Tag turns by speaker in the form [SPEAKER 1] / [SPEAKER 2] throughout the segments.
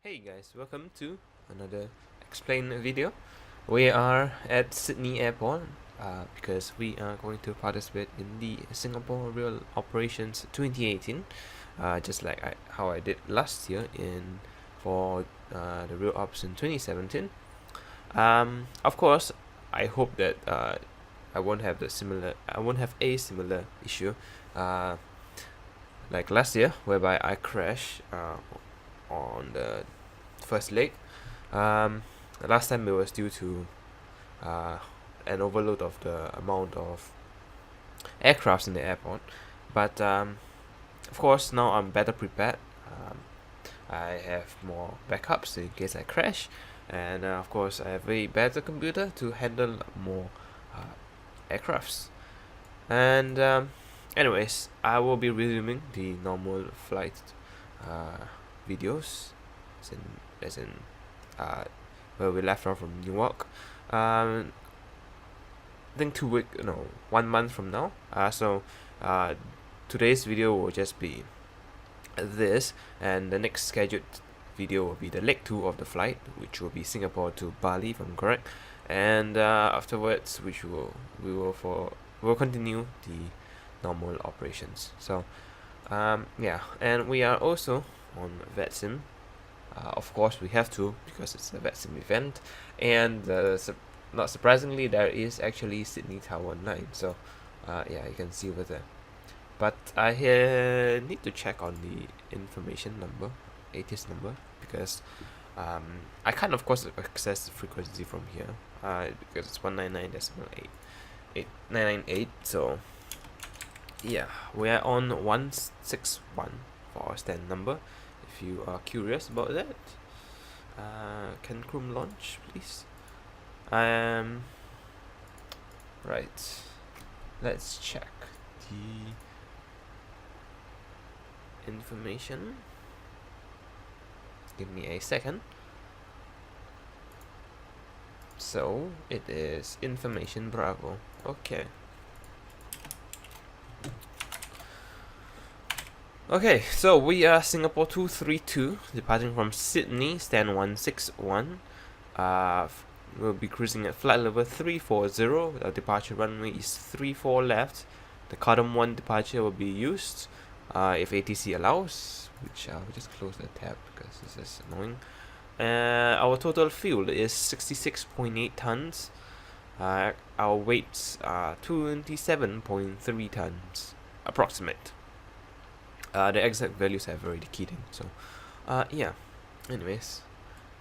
[SPEAKER 1] Hey guys, welcome to another explain video. We are at Sydney Airport because we are going to participate in the Singapore Real Operations 2018, just like how I did last year for the Real Ops in 2017. Of course, I hope that I won't have a similar issue like last year, whereby I crashed on the first leg. Last time it was due to an overload of the amount of aircrafts in the airport, but of course now I'm better prepared. I have more backups in case I crash, and of course I have a better computer to handle more aircrafts. And anyways, I will be resuming the normal flight videos, as in where we left off from Newark. I think 1 month from now. So today's video will just be this, and the next scheduled video will be the leg 2 of the flight, which will be Singapore to Bali, if I'm correct. And afterwards, we'll continue the normal operations. So yeah, and we are also on VetSim. Of course, we have to, because it's a VetSim event, and not surprisingly, there is actually Sydney Tower 9. So yeah, you can see over there. But I need to check on the information number, ATIS number, because I can't, of course, access the frequency from here, because it's 199.898. So yeah, we are on 161 for our stand number. If you are curious about that, can Chrome launch, please? Right, let's check the information. Give me a second. So it is information Bravo. Okay. Okay, so we are Singapore 232, departing from Sydney, stand 161. We'll be cruising at flight level 340. Our departure runway is 34 left. The Cardam 1 departure will be used if ATC allows, which I'll just close the tab because this is annoying. Our total fuel is 66.8 tons. Our weights are 27.3 tons, approximate. The exact values I've already keyed in. So, yeah. Anyways,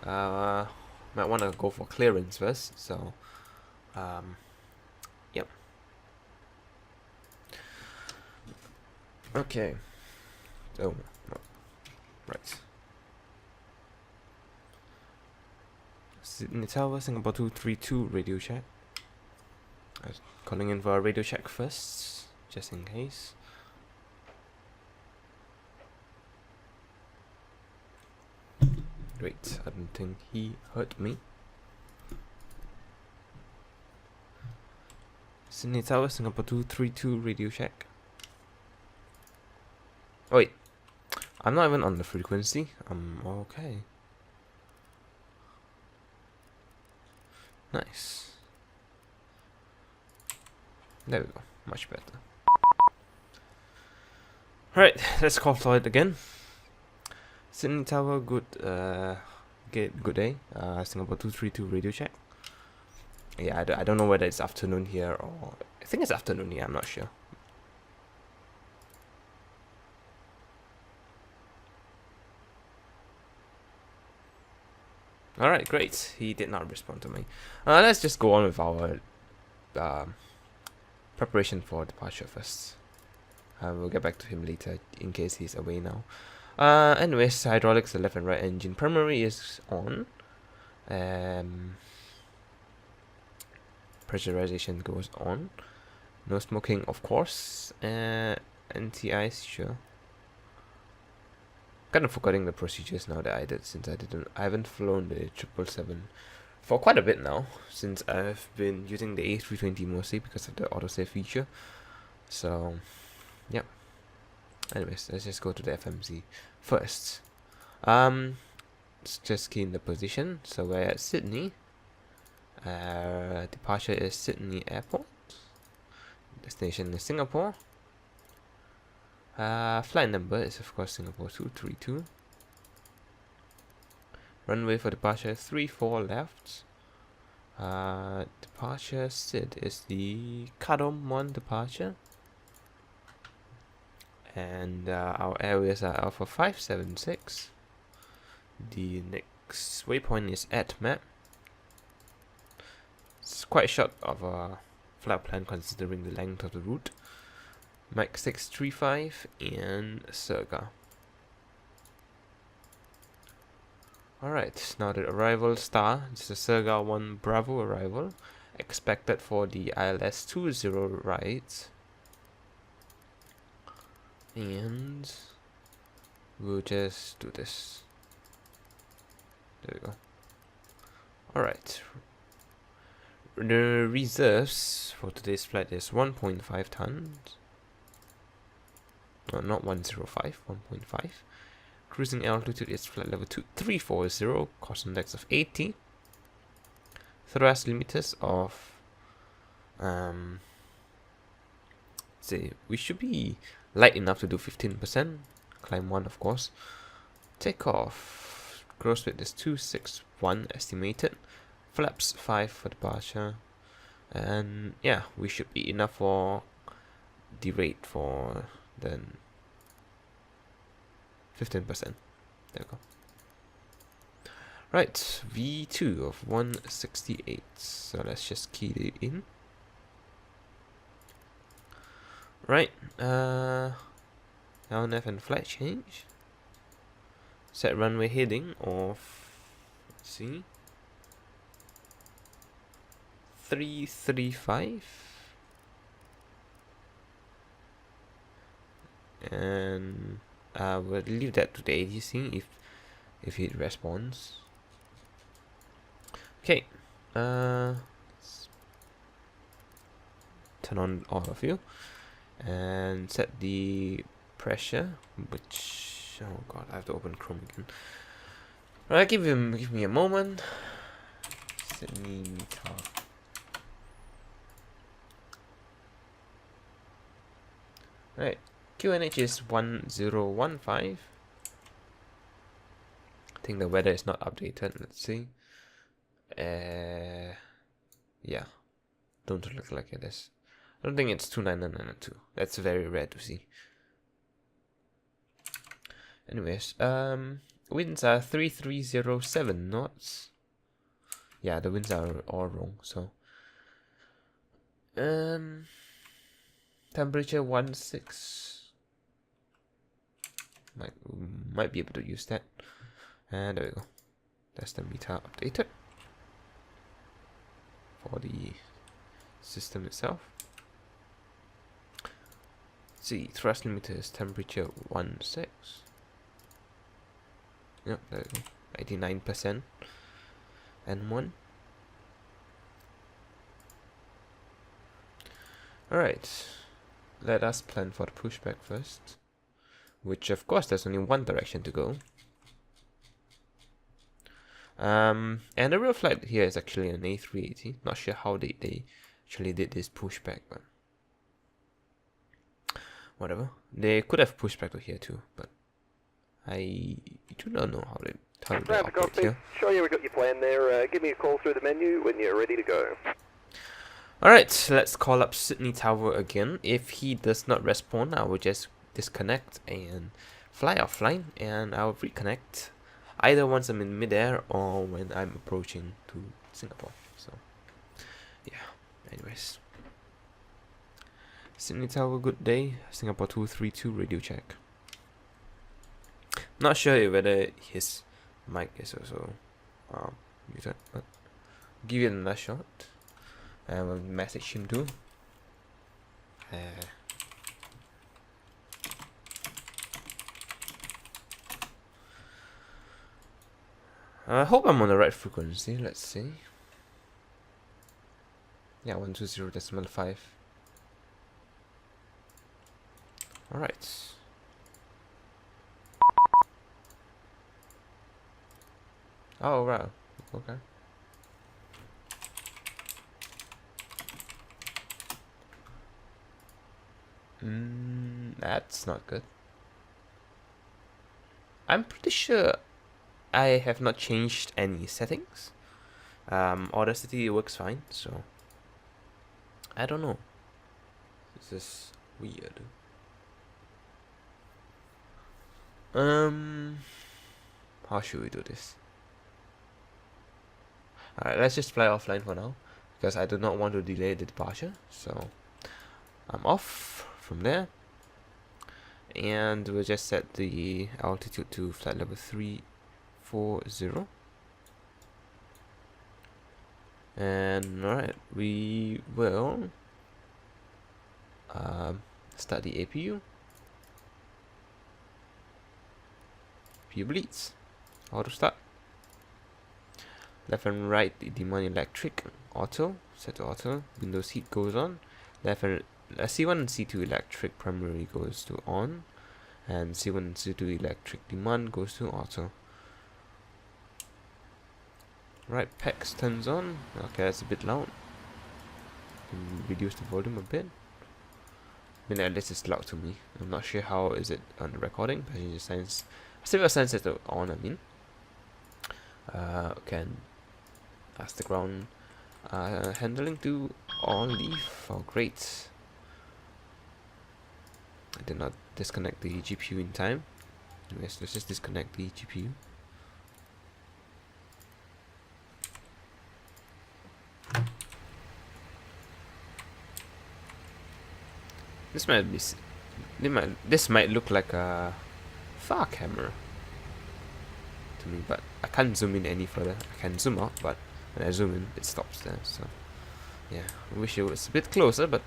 [SPEAKER 1] might want to go for clearance first. So, yep. Okay. Oh, no. Right. Sydney Tower, Singapore 232 radio check. I'm calling in for a radio check first, just in case. Great, I don't think he hurt me. Sydney Tower, Singapore 232 radio check. Oh, wait, I'm not even on the frequency. Okay. Nice. There we go, much better. Alright, let's call flight again. Sydney Tower, good day. Singapore 232 radio check. Yeah, I don't know whether it's afternoon here or... I think it's afternoon here, I'm not sure. Alright, great. He did not respond to me. Let's just go on with our preparation for departure first. We'll get back to him later in case he's away now. Anyways, hydraulics, the left and right engine primary is on. Pressurization goes on. No smoking, of course. Anti-ice, sure. Kind of forgetting the procedures now that I did, since I haven't flown the 777 for quite a bit now, since I've been using the A320 mostly because of the autosave feature. So, yep. Anyways, let's just go to the FMC first. let's just key in the position. So we're at Sydney. Departure is Sydney Airport. Destination is Singapore. Flight number is of course Singapore 232. Runway for departure 34 left. Departure SID is the Kadom 1 departure. And our areas are Alpha 576. The next waypoint is at map. It's quite short of a flight plan considering the length of the route. Mike 635 and Circa. Alright, now the arrival star. This is Circa 1 Bravo arrival. Expected for the ILS 20 rides. And we'll just do this. There we go. Alright. The reserves for today's flight is 1.5 tons. No, not 105, 1.5. Cruising altitude is flight level 2340, cost index of 80. Thrust limiters of say we should be light enough to do 15%. Climb 1 of course. Takeoff gross weight is 261 estimated. Flaps 5 for departure. And yeah, we should be enough for the rate for then 15%. There we go. Right, V2 of 168. So let's just key it in. Right, LNF and flight change. Set runway heading of, let's see, 335. And we'll leave that to the ATC if it responds. Okay, let's turn on all of you and set the pressure, which, oh god, I have to open Chrome again. Alright, give me a moment. Sydney meter. Right, QNH is 1015. I think the weather is not updated. Let's see. Yeah, don't look like it is. I don't think it's 29992. That's very rare to see. Anyways, winds are 3307 knots. Yeah, the winds are all wrong. So, temperature 16. Might be able to use that. And there we go. That's the meter updated for the system itself. Let's see, thrust limiter is temperature 16. Yep, there we go. 89%. N1. Alright. Let us plan for the pushback first. Which of course there's only one direction to go. And the real flight here is actually an A380. Not sure how they actually did this pushback, but whatever. They could have pushed back to here too, but I do not know how they operate here.
[SPEAKER 2] Sure, yeah, we got your plan there. Give me a call through the menu when you're ready to go.
[SPEAKER 1] Alright, let's call up Sydney Tower again. If he does not respond, I will just disconnect and fly offline, and I'll reconnect either once I'm in midair or when I'm approaching to Singapore. So, yeah, anyways. Sydney Tower, good day. Singapore 232, radio check. Not sure whether his mic is also muted, but give it another shot. And we'll message him too. I hope I'm on the right frequency. Let's see. Yeah, 120.5. Alright. Oh, right. Okay. That's not good. I'm pretty sure I have not changed any settings. Audacity works fine, so I don't know. This is weird. How should we do this? Alright, let's just fly offline for now, because I do not want to delay the departure. So I'm off from there, and we'll just set the altitude to flight level 340. And alright, we will start the APU. APU bleeds. Auto start. Left and right, the demand electric. Auto. Set to auto. Windows heat goes on. Left and C1 and C2 electric primary goes to on. And C1 and C2 electric demand goes to auto. Right, PEX turns on. Okay, that's a bit loud. Can reduce the volume a bit. I mean, at least it's loud to me. I'm not sure how is it on the recording. Passenger signs. Civil signs set to on. I mean, can ask the ground handling to on leave. Oh, great! I did not disconnect the GPU in time. Anyways, let's just disconnect the GPU. This might look like a far camera to me, but I can't zoom in any further. I can zoom out, but when I zoom in, it stops there. So yeah, I wish it was a bit closer, but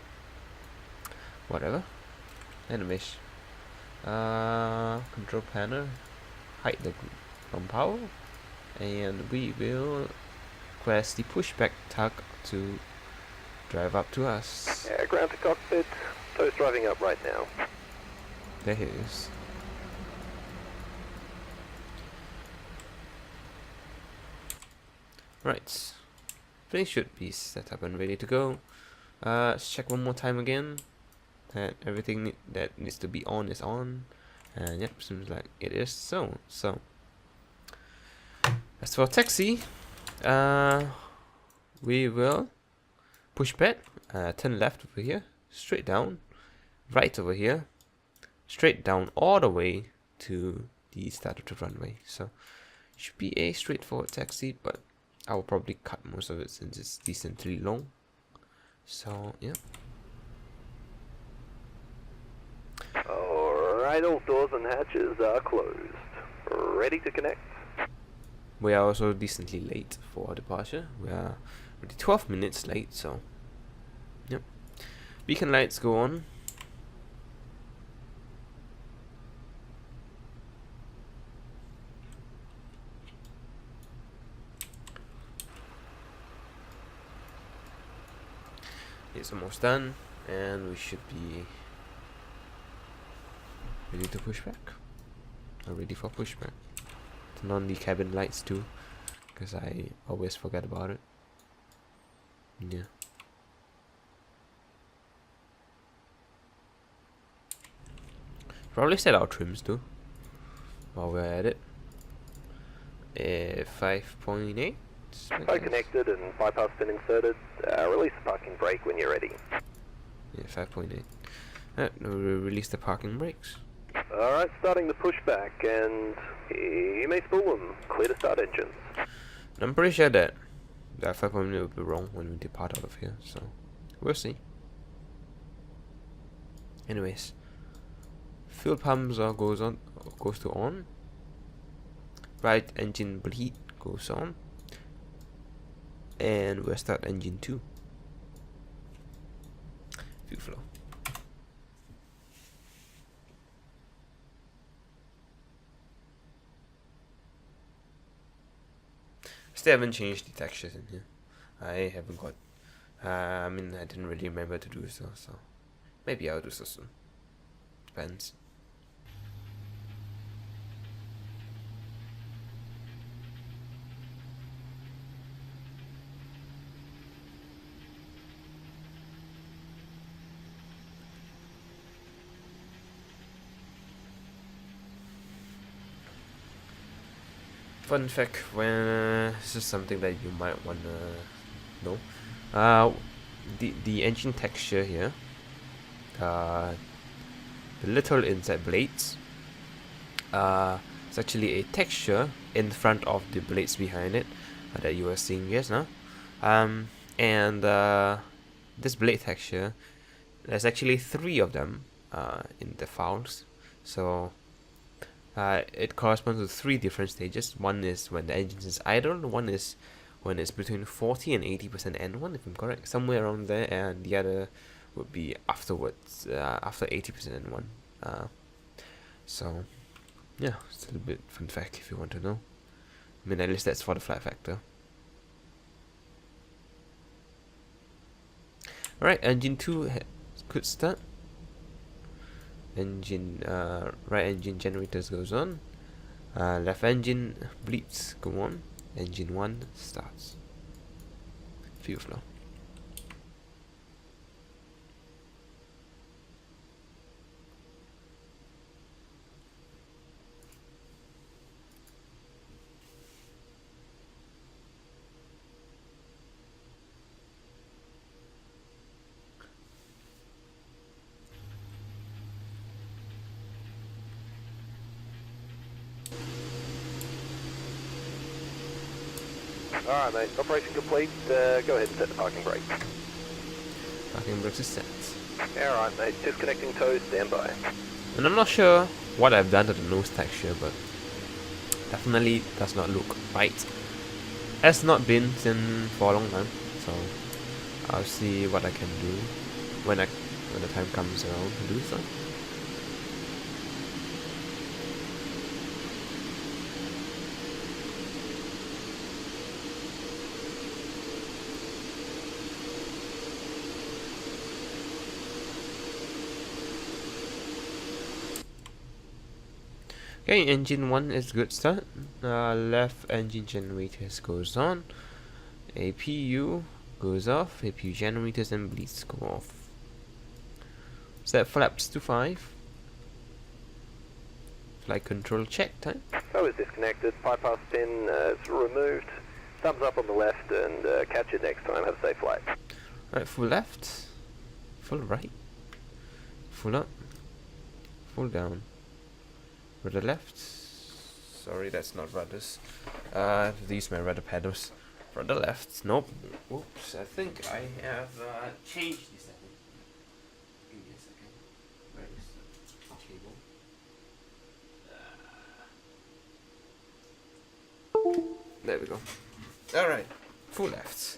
[SPEAKER 1] whatever. Anyways, control panel, hide the ground power, and we will request the pushback tug to drive up to us.
[SPEAKER 2] Yeah, ground to cockpit. Toast driving up right now.
[SPEAKER 1] There he is. Right, plane should be set up and ready to go. Let's check one more time again that everything that needs to be on is on, and yep, seems like it is so. So as for taxi, we will push back, turn left over here, straight down, right over here, straight down all the way to the start of the runway. So should be a straightforward taxi, but I will probably cut most of it since it's decently long. So yeah.
[SPEAKER 2] Alright, all doors and hatches are closed. Ready to connect?
[SPEAKER 1] We are also decently late for our departure. We are already 12 minutes late, so yep. Beacon lights go on. It's almost done, and we should be ready to push back. Or ready for pushback. Turn on the cabin lights too, because I always forget about it. Yeah. Probably set our trims too, while we're at it. 5.8.
[SPEAKER 2] Phone connected and bypass pin inserted. Release the parking brake when you're ready.
[SPEAKER 1] Yeah, 5.8. We'll release the parking brakes.
[SPEAKER 2] Alright, starting the pushback, and you may spool them. Clear to start engines.
[SPEAKER 1] I'm pretty sure that 5.8 will be wrong when we depart out of here, so we'll see. Anyways, fuel pumps goes to on. Right engine bleed goes on. And we'll start engine 2. Fuel flow. Still haven't changed the textures in here. I haven't got. I mean, I didn't really remember to do so. So maybe I'll do so soon. Depends. Fun fact, when this is something that you might wanna know. The engine texture here, the little inside blades, it's actually a texture in front of the blades behind it that you are seeing just now. And this blade texture, there's actually 3 of them in the files. So it corresponds to 3 different stages. One is when the engine is idle, one is when it's between 40 and 80% N1, if I'm correct, somewhere around there, and the other would be afterwards, after 80% N1. So yeah, it's a little bit fun fact if you want to know. I mean, at least that's for the flat factor. Alright, engine 2 could start. Engine, right engine generators goes on. Left engine bleeds go on. Engine 1 starts. Fuel flow.
[SPEAKER 2] Alright mate, operation complete, go ahead and set the parking brake.
[SPEAKER 1] Parking brakes is set.
[SPEAKER 2] Alright mate, just connecting toes, stand by.
[SPEAKER 1] And I'm not sure what I've done to the nose texture, but definitely does not look right. Has not been since for a long time, so I'll see what I can do when the time comes around to do so. Okay, engine 1 is good start. Left engine generators goes on. APU goes off. APU generators and bleeds go off. Set flaps to 5. Flight control check time.
[SPEAKER 2] So is disconnected, bypass pin is removed. Thumbs up on the left and catch you next time. Have a safe flight.
[SPEAKER 1] Alright, full left. Full right. Full up. Full down. Rudder left. Sorry, that's not rudders. These are my rudder pedals. Rudder left. Nope. Oops. I think I have changed the setting. Give me a second. Where is the table? There we go. Alright. Full left.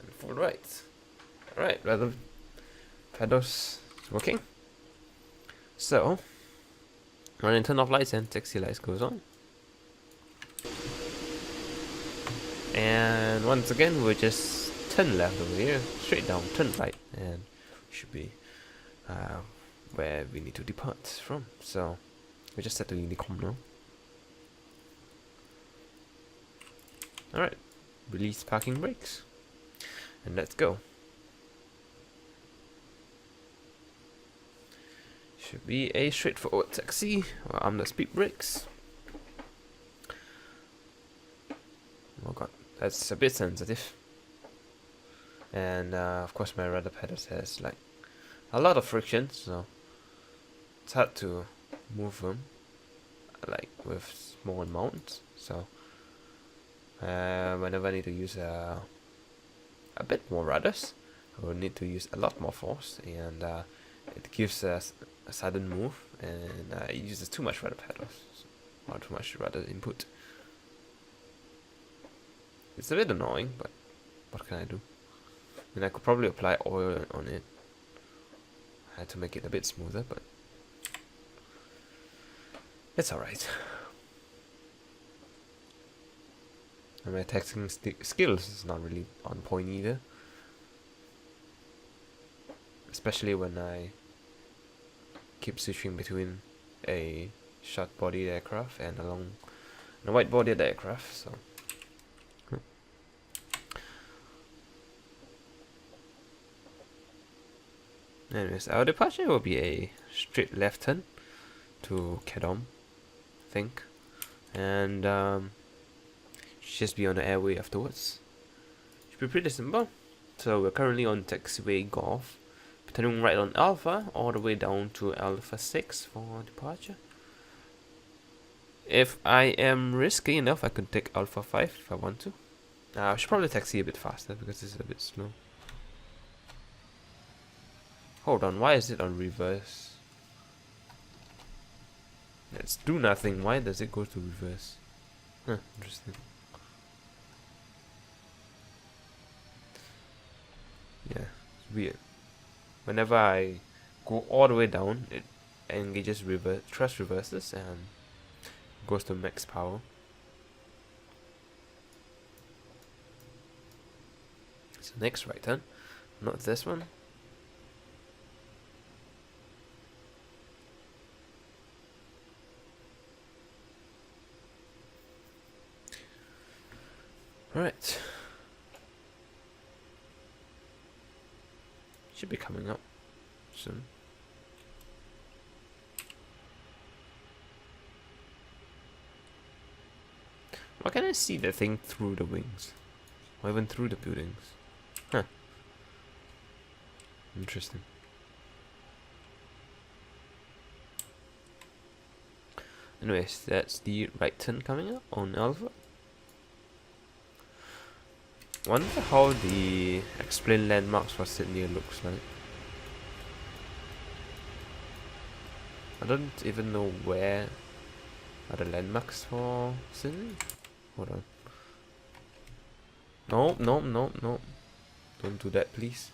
[SPEAKER 1] And full right. Alright, rudder pedals is working. So when I turn off lights and taxi lights goes on. And once again we'll just turn left over here, straight down, turn right, and we should be where we need to depart from. So we just set the unicom now. Alright, release parking brakes, and let's go. Should be a straightforward taxi. Well, I'm the speed brakes. Oh god, that's a bit sensitive. And of course my rudder pedals has like a lot of friction, so it's hard to move them like with small amounts. So whenever I need to use a bit more rudders, I will need to use a lot more force, and it gives us a sudden move, and it uses too much rudder pedals, or too much rudder input. It's a bit annoying, but what can I do? I mean, I could probably apply oil on it. I had to make it a bit smoother, but it's alright. And my texting skills is not really on point either. Especially when I keep switching between a short-bodied aircraft and a wide-bodied aircraft. So, anyways, our departure will be a straight left turn to Kedom, I think, and Should just be on the airway afterwards. Should be pretty simple. So we're currently on taxiway Golf, turning right on Alpha, all the way down to Alpha 6 for departure. If I am risky enough, I could take Alpha 5 if I want to. I should probably taxi a bit faster because this is a bit slow. Hold on, why is it on reverse? Let's do nothing. Why does it go to reverse? Huh, interesting. Yeah, it's weird. Whenever I go all the way down, it engages thrust reverses and goes to max power. So next right turn, not this one. Alright. Should be coming up soon. Why can't I see the thing through the wings? Or even through the buildings? Huh. Interesting. Anyways, that's the right turn coming up on Alpha. Wonder how the explain landmarks for Sydney looks like. I don't even know where are the landmarks for Sydney. Hold on. No. Don't do that, please.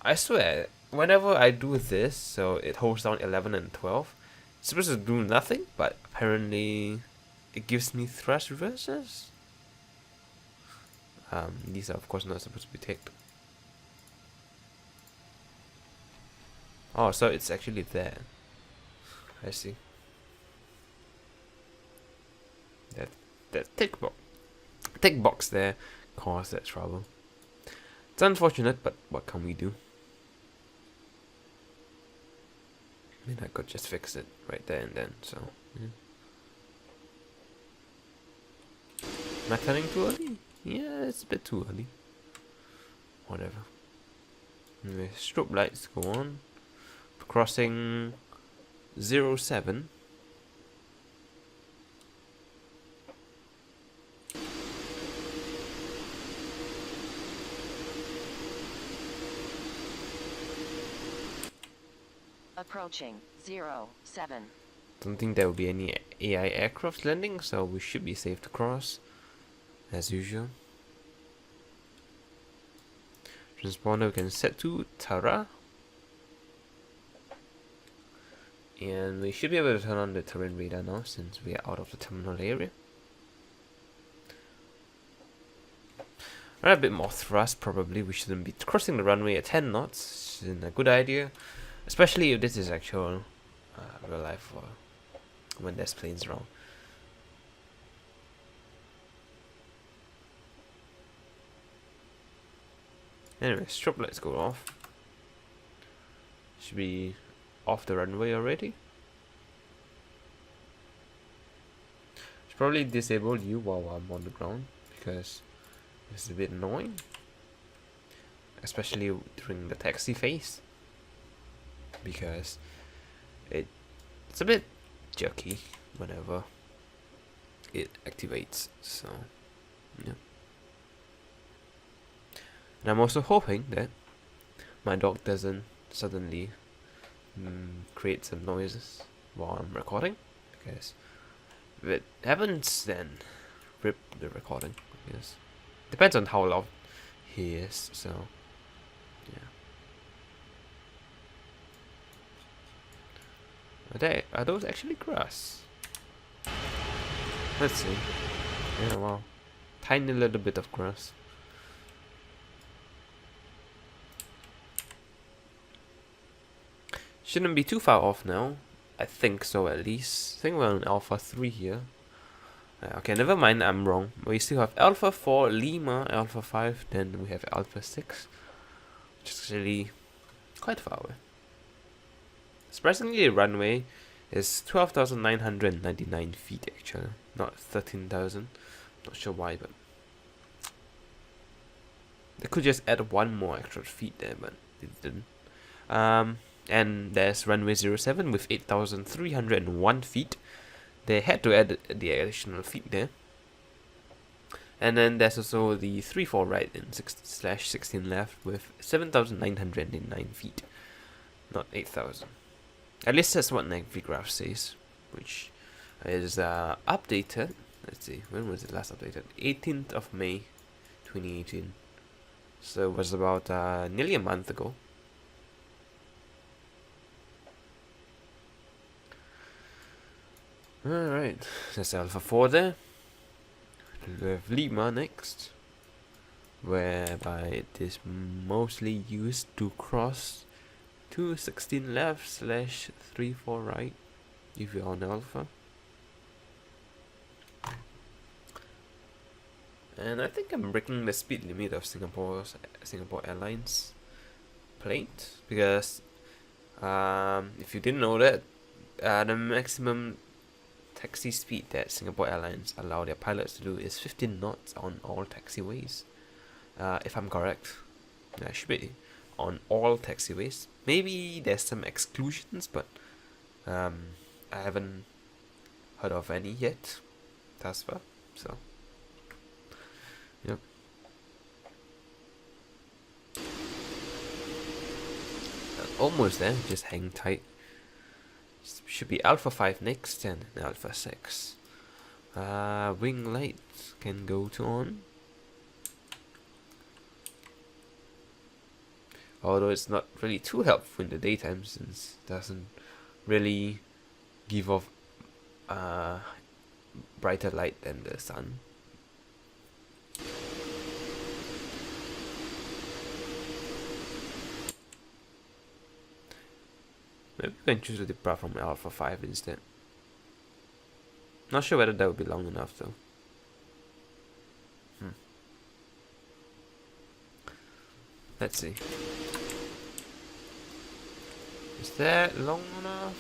[SPEAKER 1] I swear, whenever I do this, so it holds down 11 and 12, it's supposed to do nothing, but apparently it gives me thrust reverses. These are of course not supposed to be ticked. Oh, so it's actually there. I see. That tick box there caused that trouble. It's unfortunate, but what can we do? I mean, I could just fix it right there and then, so yeah. Am I turning too early? Yeah, it's a bit too early. Whatever. Anyway, strobe lights go on. Crossing 07.
[SPEAKER 3] Approaching 07.
[SPEAKER 1] Don't think there will be any AI aircraft landing, so we should be safe to cross. As usual. Transponder we can set to Tara. And we should be able to turn on the terrain radar now since we are out of the terminal area. Alright, a bit more thrust probably. We shouldn't be crossing the runway at 10 knots. Isn't a good idea. Especially if this is actual real life or when there's planes around. Anyway, strobe lights go off. Should be off the runway already. Should probably disable you while I'm on the ground because it's a bit annoying. Especially during the taxi phase. Because it's a bit jerky whenever it activates, so yeah. And I'm also hoping that my dog doesn't suddenly create some noises while I'm recording, because if it happens, then rip the recording, I guess. Depends on how loud he is, so yeah. Are those actually grass? Let's see. Yeah, wow. Tiny little bit of grass. Shouldn't be too far off now. I think so, at least. I think we're on Alpha 3 here. Okay, never mind, I'm wrong. We still have Alpha 4, Lima, Alpha 5, then we have Alpha 6. Which is actually quite far away. Surprisingly, the runway is 12,999 feet actually, not 13,000. Not sure why, but they could just add one more extra feet there, but they didn't. And there's runway 07 with 8,301 feet. They had to add the additional feet there. And then there's also the 3-4 right in 6/16 left with 7,909 feet, not 8,000. At least that's what Navigraph says, which is updated. Let's see, when was it last updated? 18th of May, 2018. So it was about nearly a month ago. Alright, that's Alpha 4 there. We have Lima next, whereby it is mostly used to cross 216 left / 34 right if you're on Alpha. And I think I'm breaking the speed limit of Singapore Airlines plate, because if you didn't know that, the maximum taxi speed that Singapore Airlines allow their pilots to do is 15 knots on all taxiways. If I'm correct, that should be on all taxiways. Maybe there's some exclusions, but I haven't heard of any yet thus far. So, yep. Almost there. Just hang tight. Should be Alpha 5 next, and Alpha 6. Wing lights can go to on. Although it's not really too helpful in the daytime, since it doesn't really give off brighter light than the sun. Maybe we can choose to depart from Alpha 5 instead. Not sure whether that would be long enough though. Let's see. Is that long enough?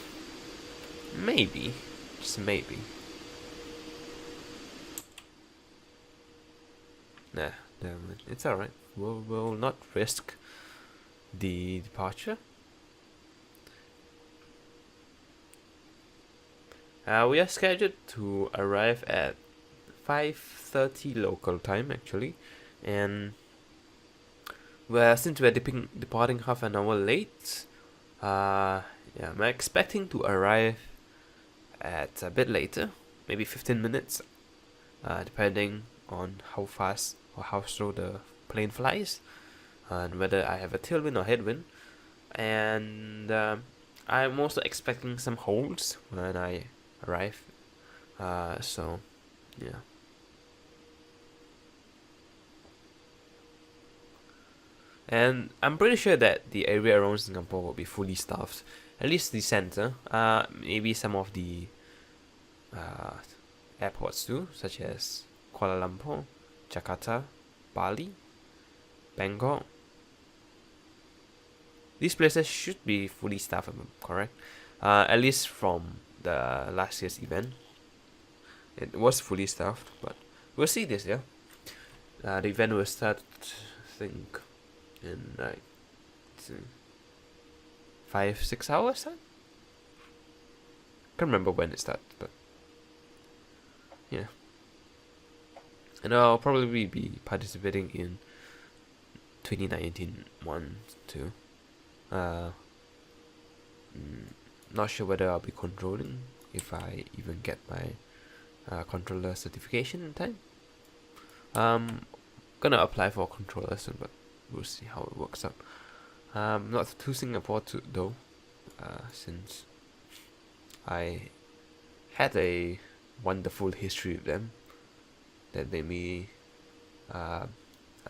[SPEAKER 1] Maybe. Just maybe. Nah, never mind. It's alright. We'll not risk the departure. We are scheduled to arrive at 5:30 local time actually, and since we're departing half an hour late, yeah, I'm expecting to arrive at a bit later, maybe 15 minutes, depending on how fast or how slow the plane flies, and whether I have a tailwind or headwind. And I'm also expecting some holds when I arrive, so yeah. And I'm pretty sure that the area around Singapore will be fully staffed, at least the center. Maybe some of the airports too, such as Kuala Lumpur, Jakarta, Bali, Bangkok. These places should be fully staffed, if I'm correct. At least from the last year's event, it was fully staffed, but we'll see this year. The event will start, I think, in like 5-6 hours time. Can't remember when it starts, but yeah. And I'll probably be participating in 2019 one too. Not sure whether I'll be controlling, if I even get my controller certification in time. Gonna apply for a controller soon, but we'll see how it works out. Not to Singapore though, since I had a wonderful history with them that made me a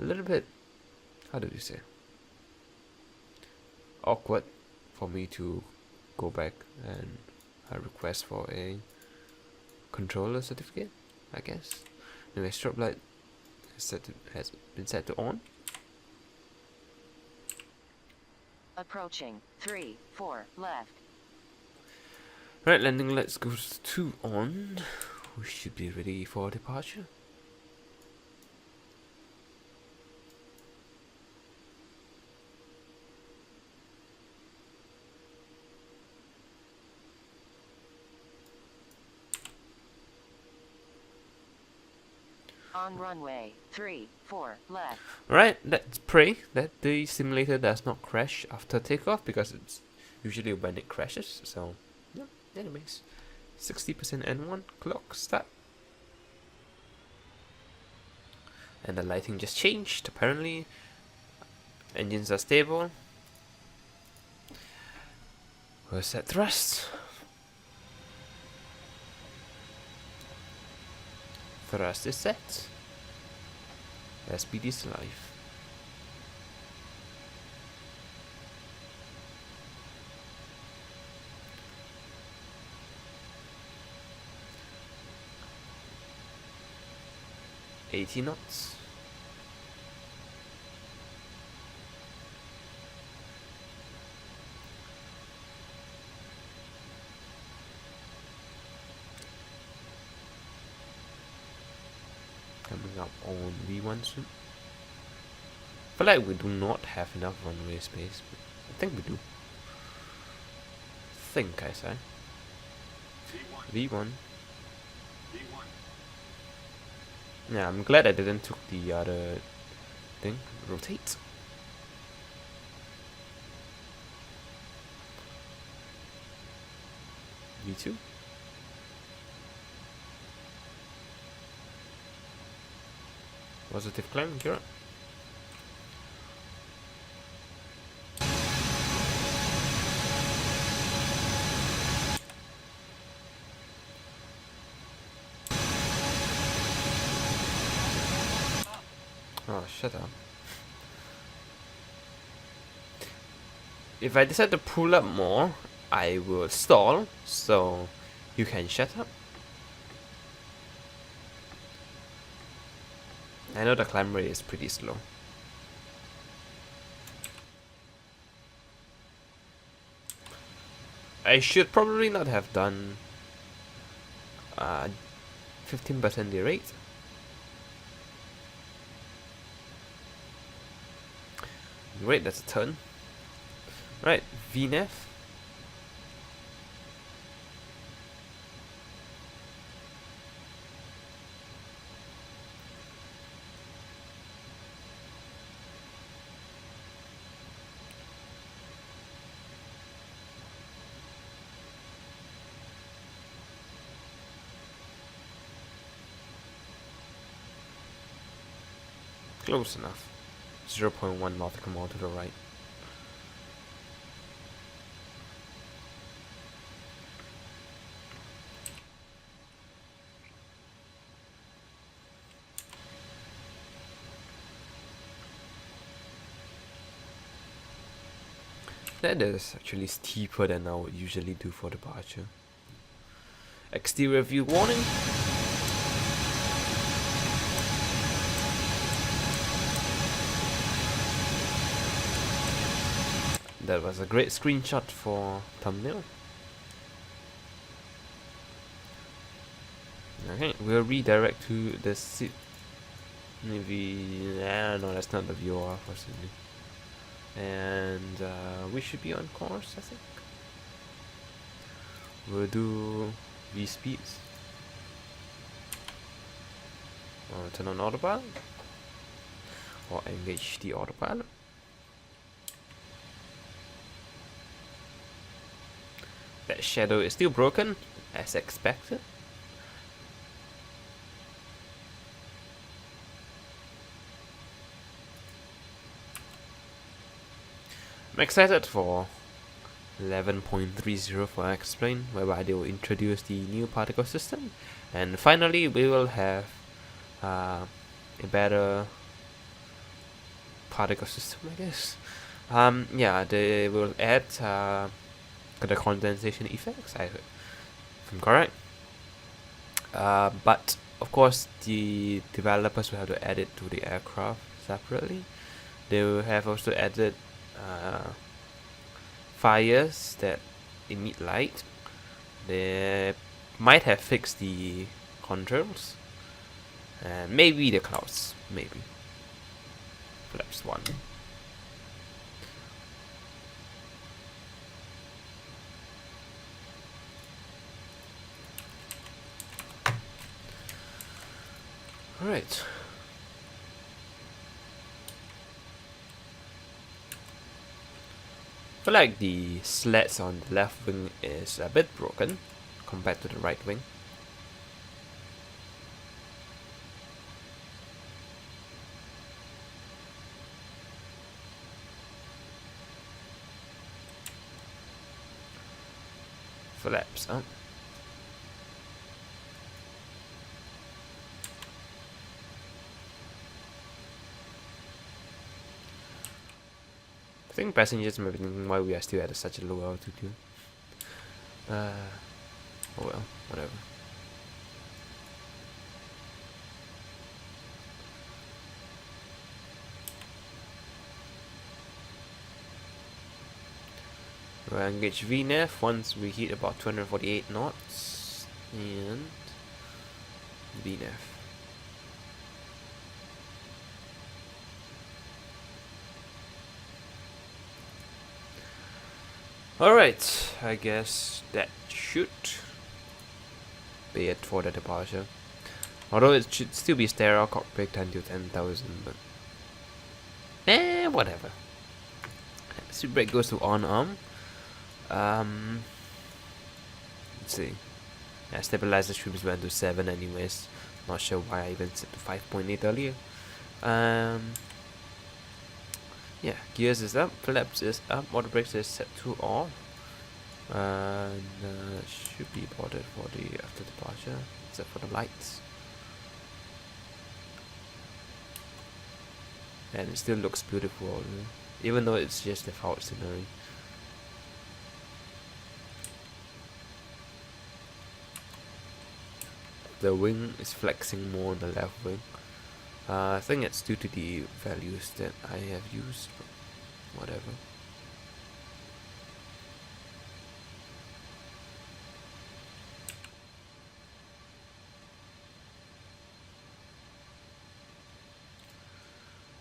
[SPEAKER 1] little bit, how do you say, awkward for me to go back and request for a controller certificate, I guess. Anyway, strobe light has been set to on.
[SPEAKER 3] Approaching 3-4 left.
[SPEAKER 1] Right, landing lights goes 2 on. We should be ready for departure.
[SPEAKER 3] On runway 34 left.
[SPEAKER 1] Right, let's pray that the simulator does not crash after takeoff, because it's usually when it crashes. So, yeah, anyways. 60% N1, clock start. And the lighting just changed, apparently. Engines are stable. We'll set thrust. Thrust is set. Speed is live. $80 knots. Coming up on V1 soon. I feel like we do not have enough runway space, but I think we do. I say. V1. Yeah, I'm glad I didn't took the other thing. Rotate. V2. Positive climb, here. Oh, shut up. If I decide to pull up more, I will stall, so you can shut up. I know the climb rate is pretty slow. I should probably not have done 15% derate. Great, that's a turn. Right, VNAV. Close enough. 0.1 nautical mile to the right. That is actually steeper than I would usually do for departure. Exterior view warning. That was a great screenshot for thumbnail. Okay, we'll redirect to the seat. Maybe, no, that's not the viewer, unfortunately. And we should be on course, I think. We'll do V speeds. Turn on autopilot. Or engage the autopilot. That shadow is still broken, as expected. I'm excited for 11.30 for X-Plane, whereby they will introduce the new particle system, and finally we will have a better particle system, I guess. Yeah, they will add the condensation effects, if I'm correct. But of course, the developers will have to add it to the aircraft separately. They will have also added fires that emit light, They might have fixed the controls. And maybe the clouds. Maybe. Flaps 1. Alright. I feel like the slats on the left wing is a bit broken compared to the right wing. Flaps up. I think passengers may be thinking why we are still at such a low altitude. Oh well, whatever. We'll engage VNAV once we hit about 248 knots and VNAV. Alright, I guess that should be it for the departure. Although it should still be stereo cockpit 10 to 10,000, but whatever. Speed brake goes to on arm. Let's see. Yeah, stabilizer streams went to 7 anyways. Not sure why I even set to 5.8 earlier. Yeah, gears is up, flaps is up, water brakes is set to off. And should be boarded for the after departure, except for the lights. And it still looks beautiful, even though it's just default scenery. The wing is flexing more on the left wing. I think it's due to the values that I have used, but whatever.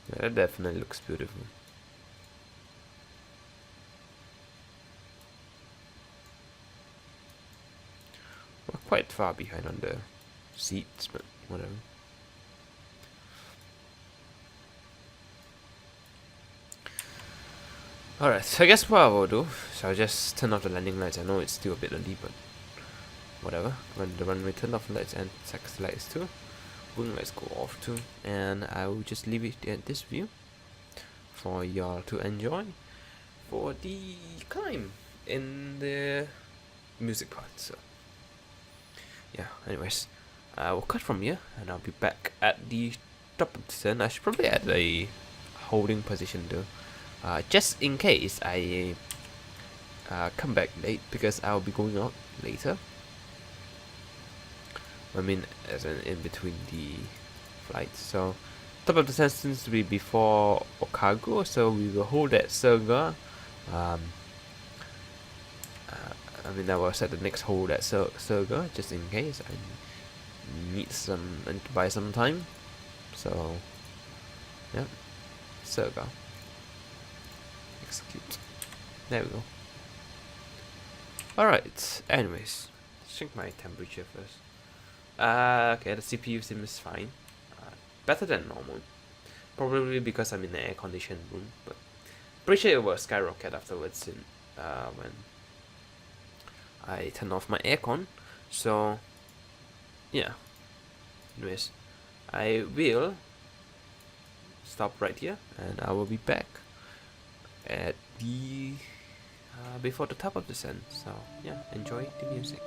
[SPEAKER 1] Yeah, that definitely looks beautiful. We're quite far behind on the seats, but whatever. Alright, so I guess what I will do, so I'll just turn off the landing lights. I know it's still a bit early, but whatever. Run the runway, turn off the lights and taxi lights too. Wing lights go off too. And I will just leave it at this view for y'all to enjoy for the climb in the music part. So yeah, anyways, I will cut from here and I'll be back at the top of the descent. I should probably add a holding position though. Just in case I come back late, because I'll be going out later. I mean, as in between the flights. So, top of the descent seems to be before Otago, so we will hold at Surga. I mean, I will set the next hold at Surga, just in case I need to buy some time. So, yeah, Surga. Execute. There we go. Alright, anyways, check my temperature first. Okay, the CPU seems fine. Better than normal. Probably because I'm in an air-conditioned room, but pretty sure it will skyrocket afterwards when I turn off my aircon. So, yeah. Anyways, I will stop right here, and I will be back at the before the top of the sun. So yeah, enjoy the music.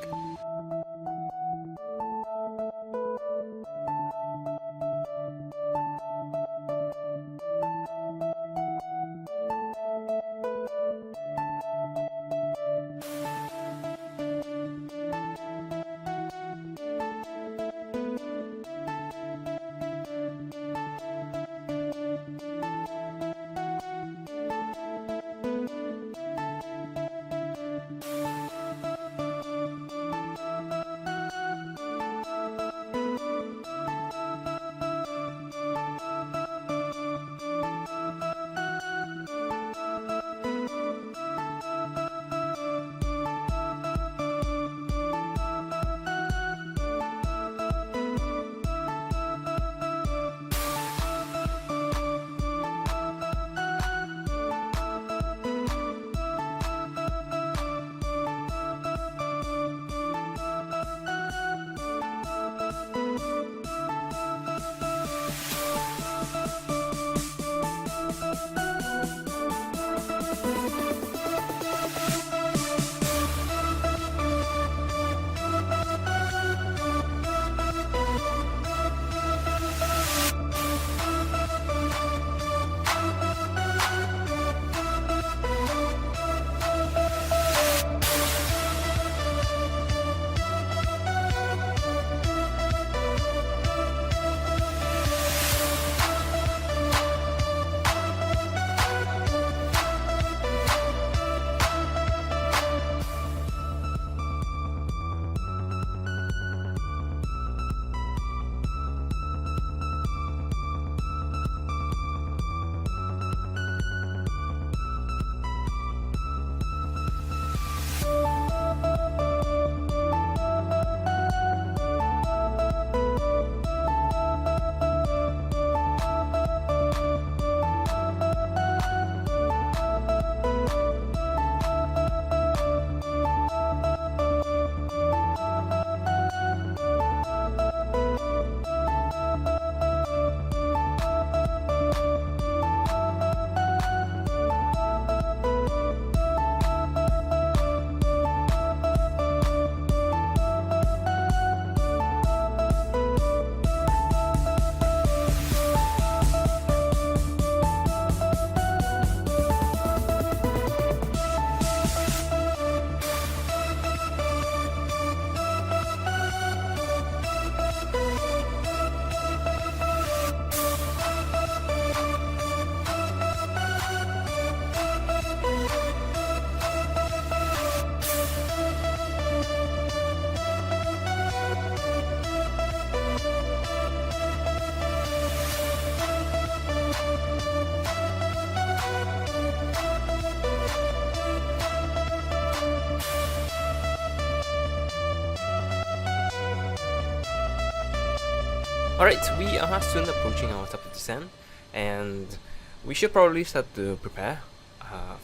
[SPEAKER 1] Alright, we are soon approaching our top of descent, and we should probably start to prepare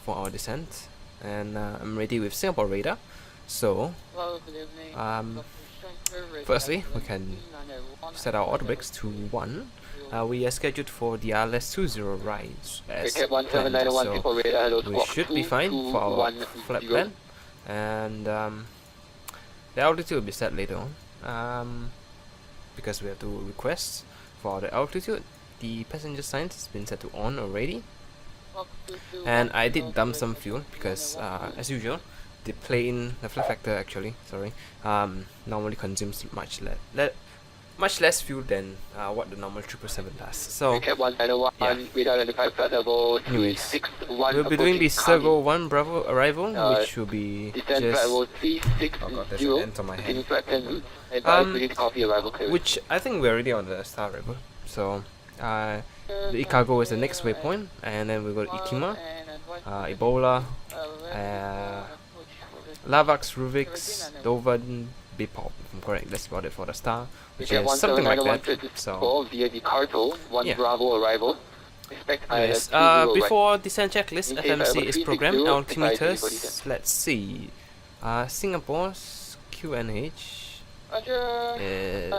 [SPEAKER 1] for our descent. And I'm ready with Singapore radar. So, firstly, we can set our auto brakes to 1. We are scheduled for the RLS20 rise as planned, so we should be fine for our flight plan. And the altitude will be set later on. Because we have to request for the altitude. The passenger signs has been set to on already, and I did dump some fuel because as usual the flight factor actually normally consumes much less fuel than what the normal 777 does. So anyways, we'll be doing the Sergo 1 Bravo arrival, which will be just oh god, there's an ant on my hand. Which I think we're already on the star arrival. So the Ikago is the next waypoint, and then we go to Ikima, Ebola, Lavax, Ruvix, Dovan, Bipop, if I'm correct. That's about it for the star, which is something like that. So yeah. Yes. Before descent checklist, FMC is programmed. Altimeters, let's see. Singapore's QNH is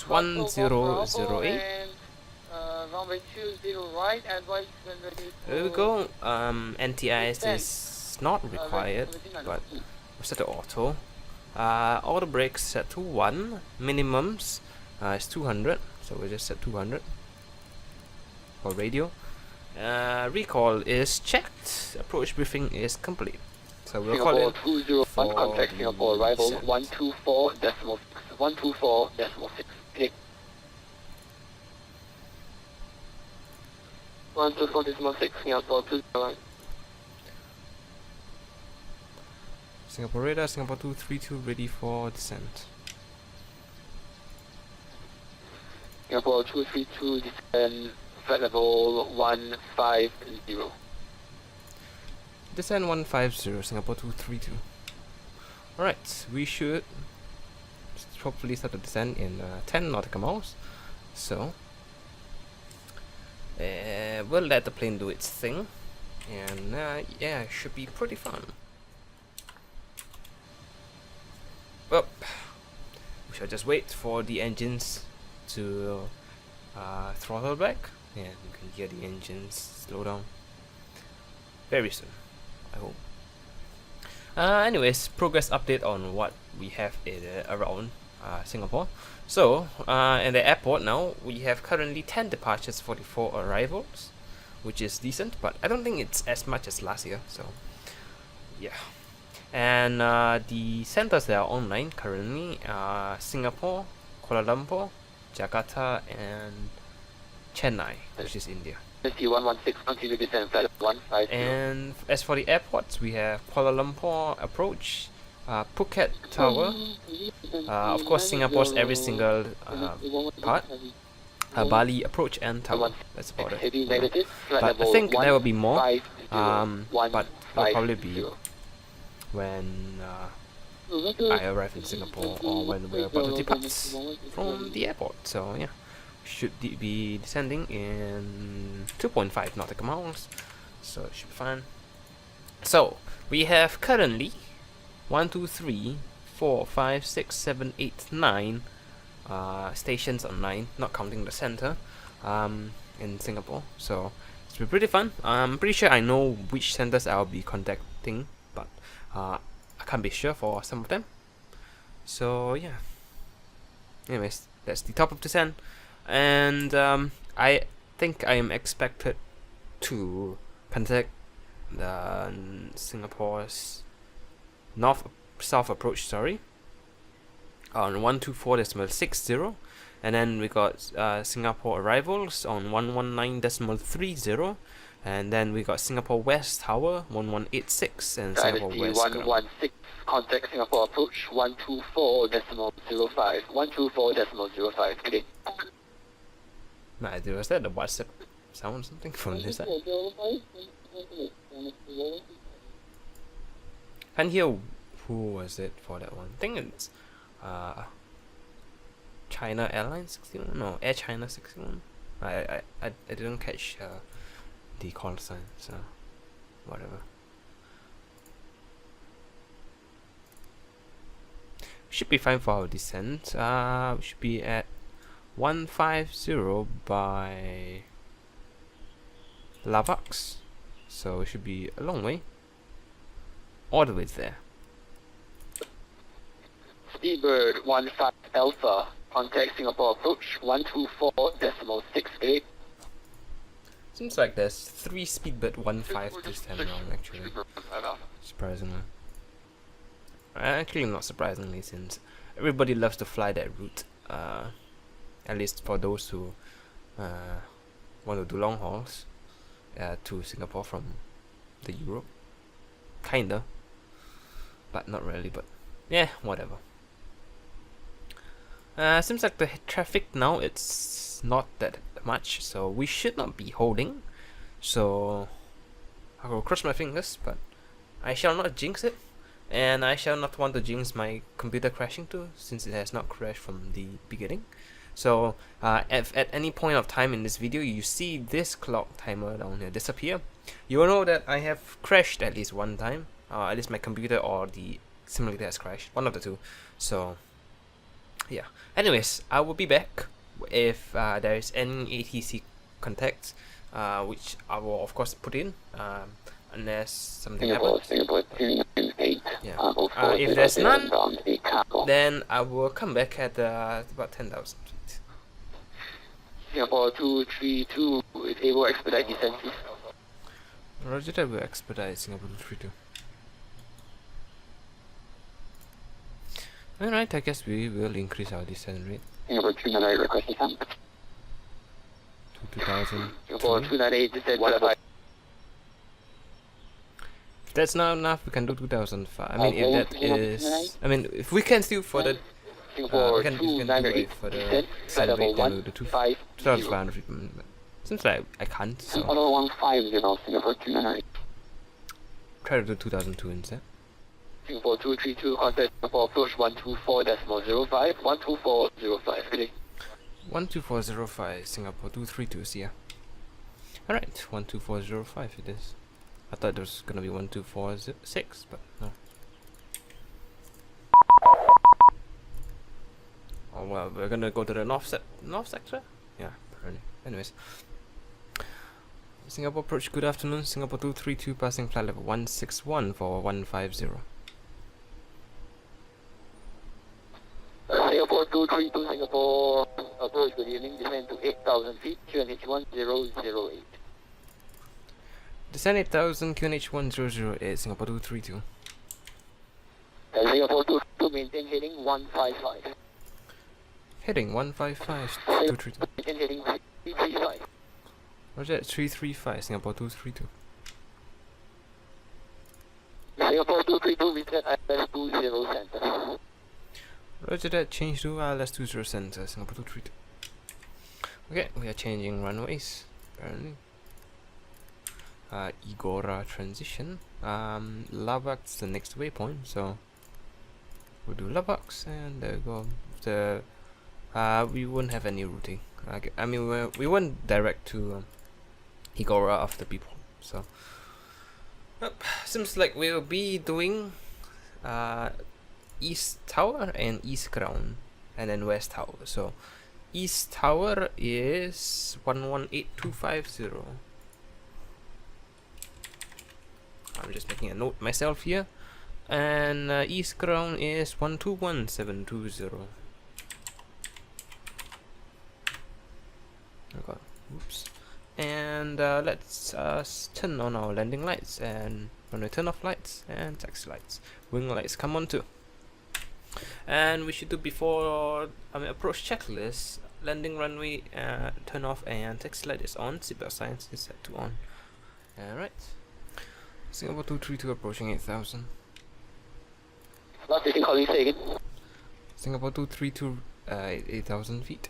[SPEAKER 1] 1008. There we go. NTIS is not required, but we set to auto. Auto brakes set to 1. Minimums is 200, so we just set 200 for radio. Recall is checked. Approach briefing is complete. So we'll call it
[SPEAKER 4] 201 contact Singapore arrival 124.6. 124.6. Okay. 124.6 Singapore 201.
[SPEAKER 1] Singapore radar, Singapore 232 ready for descent.
[SPEAKER 4] Singapore 232 descent, flight level 150.
[SPEAKER 1] Descent 150, Singapore 232. Alright, we should hopefully start the descent in 10 nautical miles. So, we'll let the plane do its thing. And yeah, it should be pretty fun. Well, we shall just wait for the engines to throttle back, and you can hear the engines slow down very soon, I hope. Anyways, progress update on what we have around Singapore. So, in the airport now, we have currently 10 departures, 44 arrivals, which is decent, but I don't think it's as much as last year, so yeah. And the centers that are online currently are Singapore, Kuala Lumpur, Jakarta, and Chennai, which is India.
[SPEAKER 4] 116 continue descent flight 150.
[SPEAKER 1] And as for the airports, we have Kuala Lumpur approach, Phuket Tower, of course Singapore's every single part, Bali approach and tower. That's about it. But I think there will be more, but will probably be when I arrive in Singapore or when we're about to depart from the airport. So yeah, should be descending in 2.5 nautical miles, so it should be fun. So we have currently 1, 2, 3, 4, 5, 6, 7, 8, 9 stations online, not counting the center, in Singapore. So it's been pretty fun. I'm pretty sure I know which centers I'll be contacting, but I can't be sure for some of them. So yeah. Anyways, that's the top of descent, and I think I am expected to contact the Singapore's south approach, on 124.60, and then we got Singapore arrivals on 119.30, and then we got Singapore West Tower 1186 and Singapore West
[SPEAKER 4] 116 contact Singapore approach 124.05. 124.05. Okay.
[SPEAKER 1] Nah, was that the WhatsApp sound or something from this side? Can't hear who was it for that one. I think it's China Airlines 61? No, Air China 61. I didn't catch the call sign, so whatever. Should be fine for our descent. We should be at 150 by Lavax, so it should be a long way, all the way there.
[SPEAKER 4] Speedbird 15 Alpha, contact Singapore approach 124.68.
[SPEAKER 1] Seems like there's 3 Speedbird 15 this time around, actually. Surprisingly. Actually, not surprisingly, since everybody loves to fly that route. At least for those who want to do long hauls to Singapore from the Europe. Kinda. But not really, but yeah, whatever. Seems like the traffic now, it's not that much, so we should not be holding. So I will cross my fingers, but I shall not jinx it. And I shall not want to jinx my computer crashing too, since it has not crashed from the beginning. So if at any point of time in this video you see this clock timer down here disappear, you will know that I have crashed at least one time. At least my computer or the simulator has crashed, one of the two. So yeah, anyways, I will be back if there is any ATC contacts, which I will of course put in, unless something happens. Yeah. If there's none, then I will come back at about 10,000 feet.
[SPEAKER 4] Singapore 232 is able to expedite descent, please.
[SPEAKER 1] Roger that, will expedite Singapore 232. Alright, I guess we will increase our descent rate
[SPEAKER 4] Singapore 298 request descent.
[SPEAKER 1] to 2,000.
[SPEAKER 4] Singapore 298 descent 15.
[SPEAKER 1] If that's not enough, we can do 2,005. I mean, if that is... I mean, if we can still further... we can do it for the descent rate, then we'll do 2,500. Seems like I can't, so...
[SPEAKER 4] Auto 150 Singapore 298.
[SPEAKER 1] Try to do 2,002 instead.
[SPEAKER 4] Singapore 232, contact Singapore approach 124.05, 124.05, good day.
[SPEAKER 1] 12405, Singapore 232, see ya. Alright, 12405 it is. I thought it was gonna be 1246, but no. Oh well, we're gonna go to the north sector? Yeah, apparently. Anyways. Singapore approach, good afternoon. Singapore 232 passing flight level 161 for 150.
[SPEAKER 4] Singapore 232, Singapore approach, good evening, descend to 8,000 feet, QNH 1008.
[SPEAKER 1] Descend 8,000, QNH 1008, Singapore 232.
[SPEAKER 4] Singapore 232, maintain heading 155.
[SPEAKER 1] Heading 155, 232.
[SPEAKER 4] Maintain heading 335.
[SPEAKER 1] Roger, 335, Singapore 232.
[SPEAKER 4] Singapore 232, return ILS 20 center.
[SPEAKER 1] Roger that, change to ILS 20 center, Singapore 232. Okay, we are changing runways, apparently. Igora transition. Lavax the next waypoint, so we'll do Lavax, and there we go. We won't have any routing. I mean, we won't direct to Igora after people, so seems like we'll be doing East Tower and East Crown, and then West Tower. So East Tower is 118250. I'm just making a note myself here. And East Crown is 121720. Okay, oops. And let's turn on our landing lights and runway turn off lights and taxi lights. Wing lights come on too. And we should do before approach checklist. Landing runway turn off and taxi light is on. Seatbelt signs is set to on. Alright. Singapore 232 approaching 8,000.
[SPEAKER 4] Last station calling, say again.
[SPEAKER 1] Singapore 232 8,000 feet.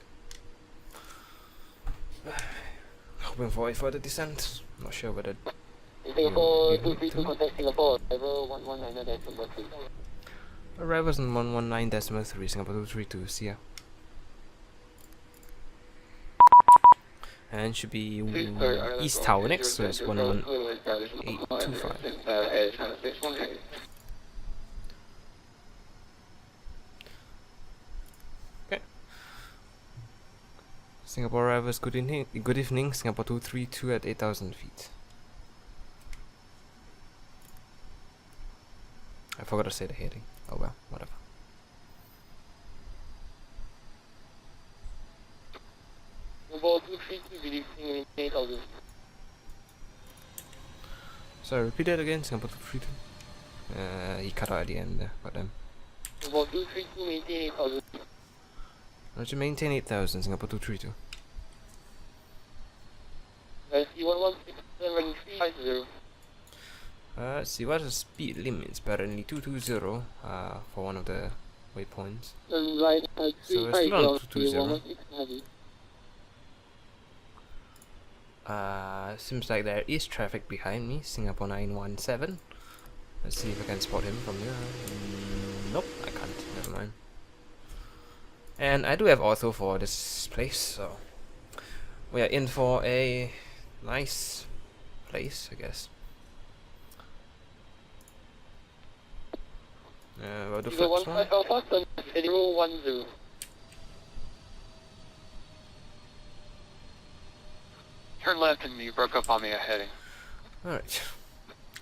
[SPEAKER 1] Hoping for a further descent. Not sure whether.
[SPEAKER 4] Singapore 232, contact Singapore, level 119.3.
[SPEAKER 1] Arrivals on 119.3, Singapore 232, see ya. and should be East Tower next, so it's 11825. Okay. Singapore arrivals, good evening, Singapore 232 at 8,000 feet. I forgot to say the heading. Oh well, whatever. Sorry, repeat that again, Singapore 232. He cut out at the end there, got them.
[SPEAKER 4] Singapore 232, maintain 8,000.
[SPEAKER 1] Roger, maintain 8,000, Singapore 232.
[SPEAKER 4] C116750.
[SPEAKER 1] Let's see, what are the speed limits? Apparently 220 for one of the waypoints.
[SPEAKER 4] Right,
[SPEAKER 1] So it's still on 220. Seems like there is traffic behind me, Singapore 917. Let's see if I can spot him from here. Nope, I can't, never mind. And I do have auto for this place, so we are in for a nice place, I guess. We'll do flips one.
[SPEAKER 4] Turn left and you broke up on me heading.
[SPEAKER 1] Alright.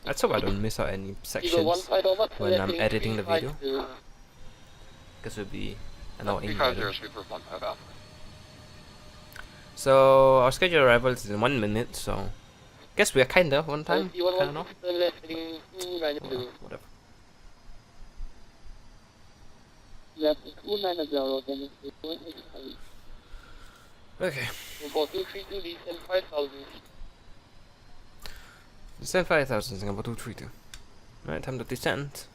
[SPEAKER 1] Let's hope I don't miss out any sections when I'm editing the video, because it'll be annoying. So our scheduled arrival is in 1 minute, so guess we are kinda on time, kinda off. Whatever. Okay. Descend 5,000, Singapore 232. Right, time to descend.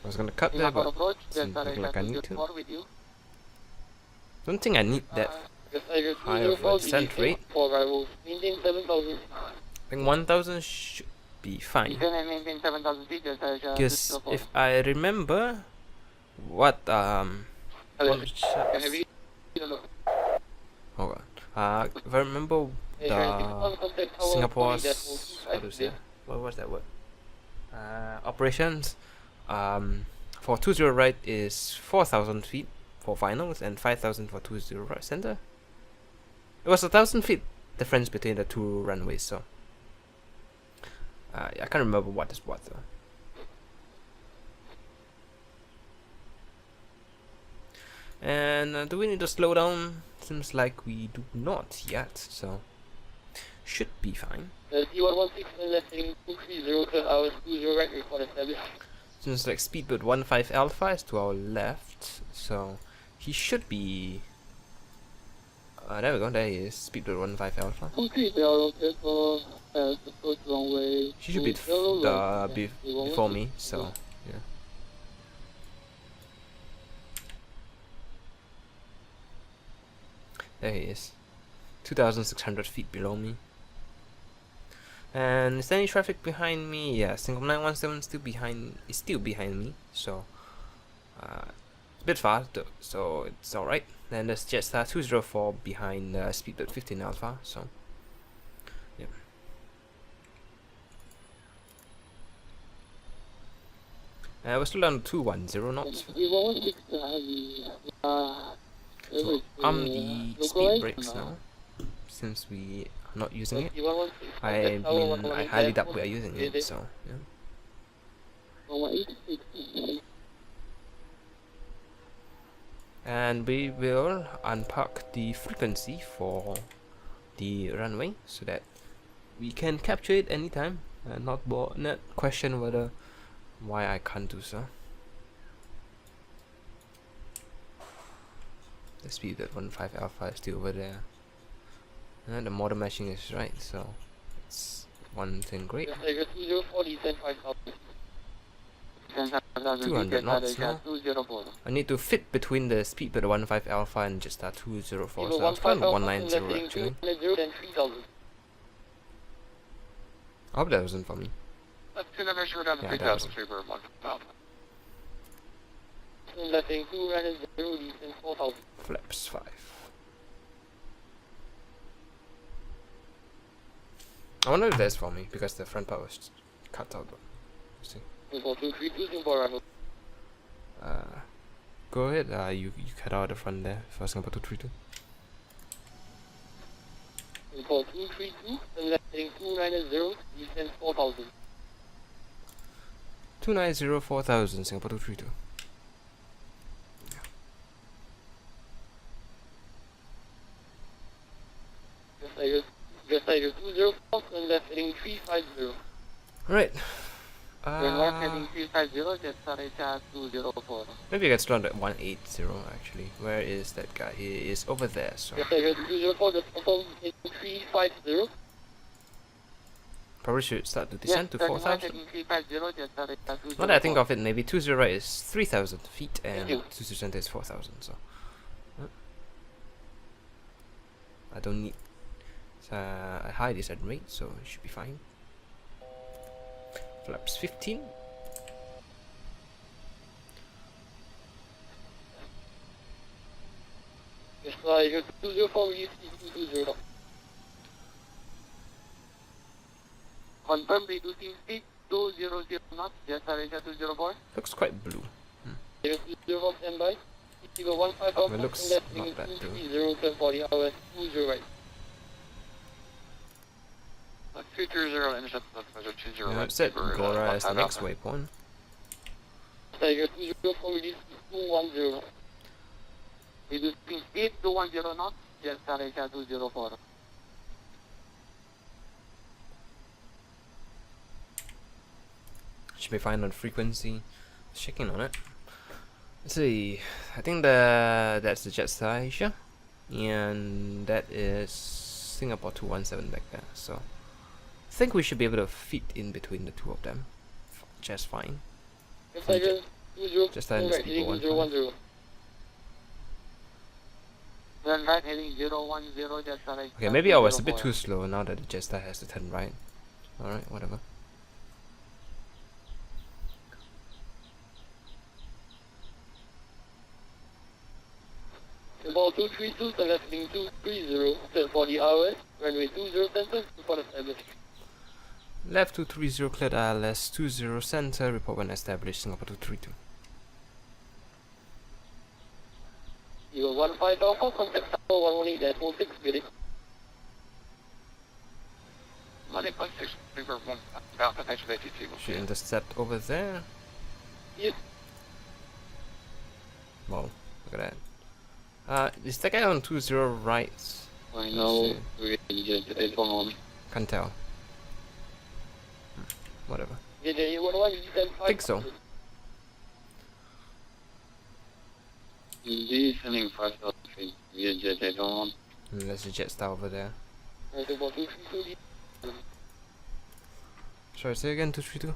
[SPEAKER 1] I was gonna cut there, but didn't look like I need to. Don't think I need that high of a descent rate. I think 1,000 should be fine. Because if I remember what hold on. If I remember the Singapore's, how to say, what was that word? Operations. For 20 right is 4,000 feet for finals and 5,000 for 20 right center. It was 1,000 feet difference between the two runways, so I can't remember what is what though. And do we need to slow down? Seems like we do not yet, so should be fine. Seems like speedboat 15 alpha is to our left, so he should be. There we go. There he is. Speedboat 15 alpha. She should be before me, so yeah. There he is. 2,600 feet below me. And is there any traffic behind me? Yeah, Singapore 917 is still behind me. So it's a bit far though, so it's alright. Then there's Jetstar 204 behind Speedboat 15 Alpha. So yeah. We're still down to 210 knots. So I'm the speed brakes now, since we are not using it. I mean, I highly doubt we are using it, so yeah. And we will unpark the frequency for the runway so that we can capture it anytime and not question why I can't do so. The speed at 15 alpha is still over there. And the model matching is right, so it's one thing great. 200 knots now. I need to fit between the speedbird 15 alpha and Jetstar 204, so I was fine with 190 actually. I hope that wasn't for me. Yeah, that wasn't. Flaps 5. I wonder if that's for me because the front part was cut out. See.
[SPEAKER 4] Singapore 232, Singapore arrival.
[SPEAKER 1] Go ahead. You cut out the front there for Singapore 232.
[SPEAKER 4] Singapore 232, and left heading 290, descend 4000.
[SPEAKER 1] 290 4000 Singapore 232.
[SPEAKER 4] Just Tiger 204, and left heading 350.
[SPEAKER 1] Right.
[SPEAKER 4] North heading 350, just Sarita 204.
[SPEAKER 1] Maybe it gets down at 180 actually. Where is that guy? He is over there. So
[SPEAKER 4] Just Tiger 204, just confirm heading 350.
[SPEAKER 1] probably should start to descend to 4000.
[SPEAKER 4] Heading 350, just Sarita 204.
[SPEAKER 1] Now that I think of it, maybe 20 right is 3000 feet and 20 center is 4000. So I don't need a high descent rate, so it should be fine. Flaps 15.
[SPEAKER 4] Just Tiger 204, release 220. Confirm reducing speed 200 knots, just Sarita 204.
[SPEAKER 1] Looks quite blue.
[SPEAKER 4] Just 204 standby. Eagle 15 off,
[SPEAKER 1] It looks
[SPEAKER 4] left
[SPEAKER 1] not
[SPEAKER 4] heading
[SPEAKER 1] bad too.
[SPEAKER 4] 230 for the hours 20 right.
[SPEAKER 5] 330 intercept measure 20
[SPEAKER 1] Yeah,
[SPEAKER 5] right.
[SPEAKER 1] I've set
[SPEAKER 5] for,
[SPEAKER 1] Gora as the
[SPEAKER 5] Alpha
[SPEAKER 1] next
[SPEAKER 5] Alpha.
[SPEAKER 1] waypoint.
[SPEAKER 4] Tiger 204 release 210. Reducing speed 210 knots, just Sarita 204.
[SPEAKER 1] Should be fine on frequency. Checking on it. Let's see. I think that's the YSSY, Asia, and that is Singapore 217 back there. So I think we should be able to fit in between the two of them just fine.
[SPEAKER 4] Tiger 204
[SPEAKER 1] Just and
[SPEAKER 4] right heading 010. Then right heading 010, just Sarita.
[SPEAKER 1] Okay, maybe I was a bit
[SPEAKER 4] 204.
[SPEAKER 1] too slow now that the YSSY has to turn right. Alright, whatever.
[SPEAKER 4] About 232, so left heading 230, set for the hours, runway 20 center, report established.
[SPEAKER 1] Left 230 cleared ILS 20 center, report when established Singapore 232.
[SPEAKER 4] Eagle 15 Alpha, contact tower 118.46, ready.
[SPEAKER 5] 1.6, River 1, Alpha XP11.
[SPEAKER 1] Should intercept over there.
[SPEAKER 4] Yes.
[SPEAKER 1] Wow, look at that. Is that guy on 20 right?
[SPEAKER 4] I know, we just 811.
[SPEAKER 1] Can't tell. Whatever.
[SPEAKER 4] JJ 11,
[SPEAKER 1] Think so.
[SPEAKER 4] Descending 5,000 feet, JJ 811.
[SPEAKER 1] There's a YSSY over there.
[SPEAKER 4] Right about 232.
[SPEAKER 1] Sorry, say again, 232?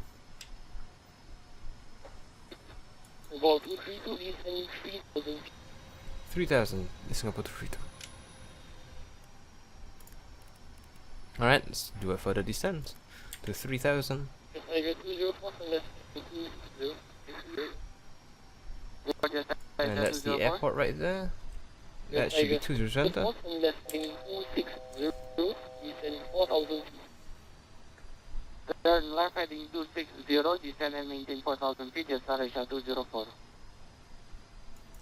[SPEAKER 4] About 232, descending 3,000 feet.
[SPEAKER 1] 3000 is Singapore 232. Alright, let's do a further descent to 3000.
[SPEAKER 4] Tiger 204, and left 20.
[SPEAKER 1] And that's the airport right there. That should be 20 center.
[SPEAKER 4] And left heading 260, descend 4,000 feet. Turn left heading 260, descend and maintain 4,000 feet, just Sarita 204.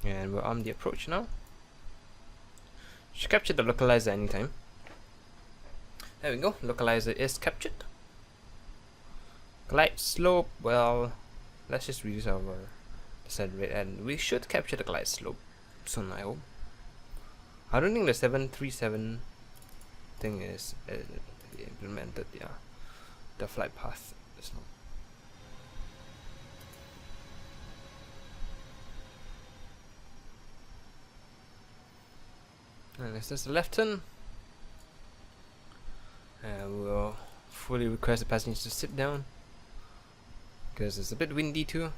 [SPEAKER 1] And we're on the approach now. Should capture the localizer anytime. There we go, localizer is captured. Glide slope, well, let's just reduce our descent rate and we should capture the glide slope soon, I hope. I don't think the 737 thing is implemented, yeah. The flight path is not. And this is the left turn. And we'll fully request the passengers to sit down because it's a bit windy too.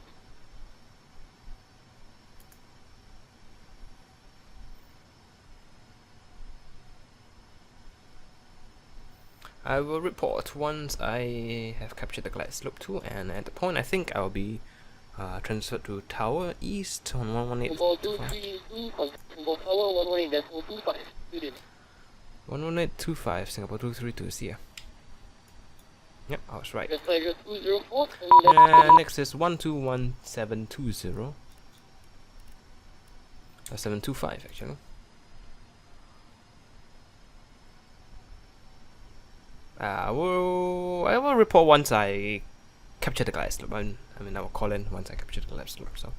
[SPEAKER 1] I will report once I have captured the glide slope too, and at the point I think I'll be transferred to Tower East on 118.
[SPEAKER 4] About 232, about tower 118.25, student.
[SPEAKER 1] 11825 Singapore 232, see ya. Yep, I was right.
[SPEAKER 4] SIA204.
[SPEAKER 1] Next is 121720. 725 actually. I will report once I capture the glide slope. I mean, I will call in once I capture the glide slope. So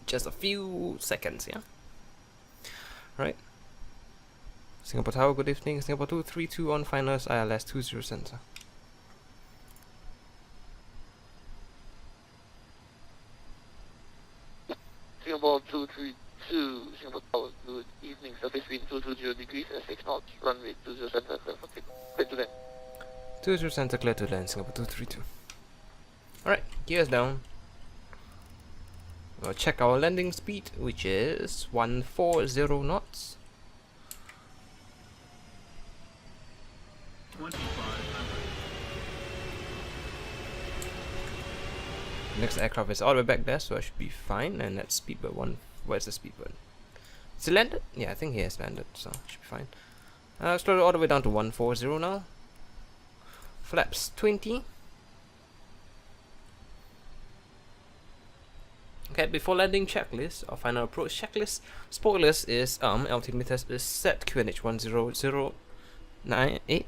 [SPEAKER 1] just a few seconds, yeah. Right. Singapore Tower, good evening. Singapore 232 on finals ILS 20 center.
[SPEAKER 4] Singapore 232, Singapore Tower, good evening. Surface wind 220 degrees and 6 knots. Runway 20 center, clear to land.
[SPEAKER 1] 20 center, clear to land. Singapore 232. Alright, gears down. We'll check our landing speed, which is 140 knots.
[SPEAKER 6] 2500.
[SPEAKER 1] Next aircraft is all the way back there, so I should be fine. And that's speedbird 1. Where's the speedbird? Is he landed? Yeah, I think he has landed, so should be fine. Slow it all the way down to 140 now. Flaps 20. Okay, before landing checklist or final approach checklist. Spoilers is altimeters is set QNH 10098.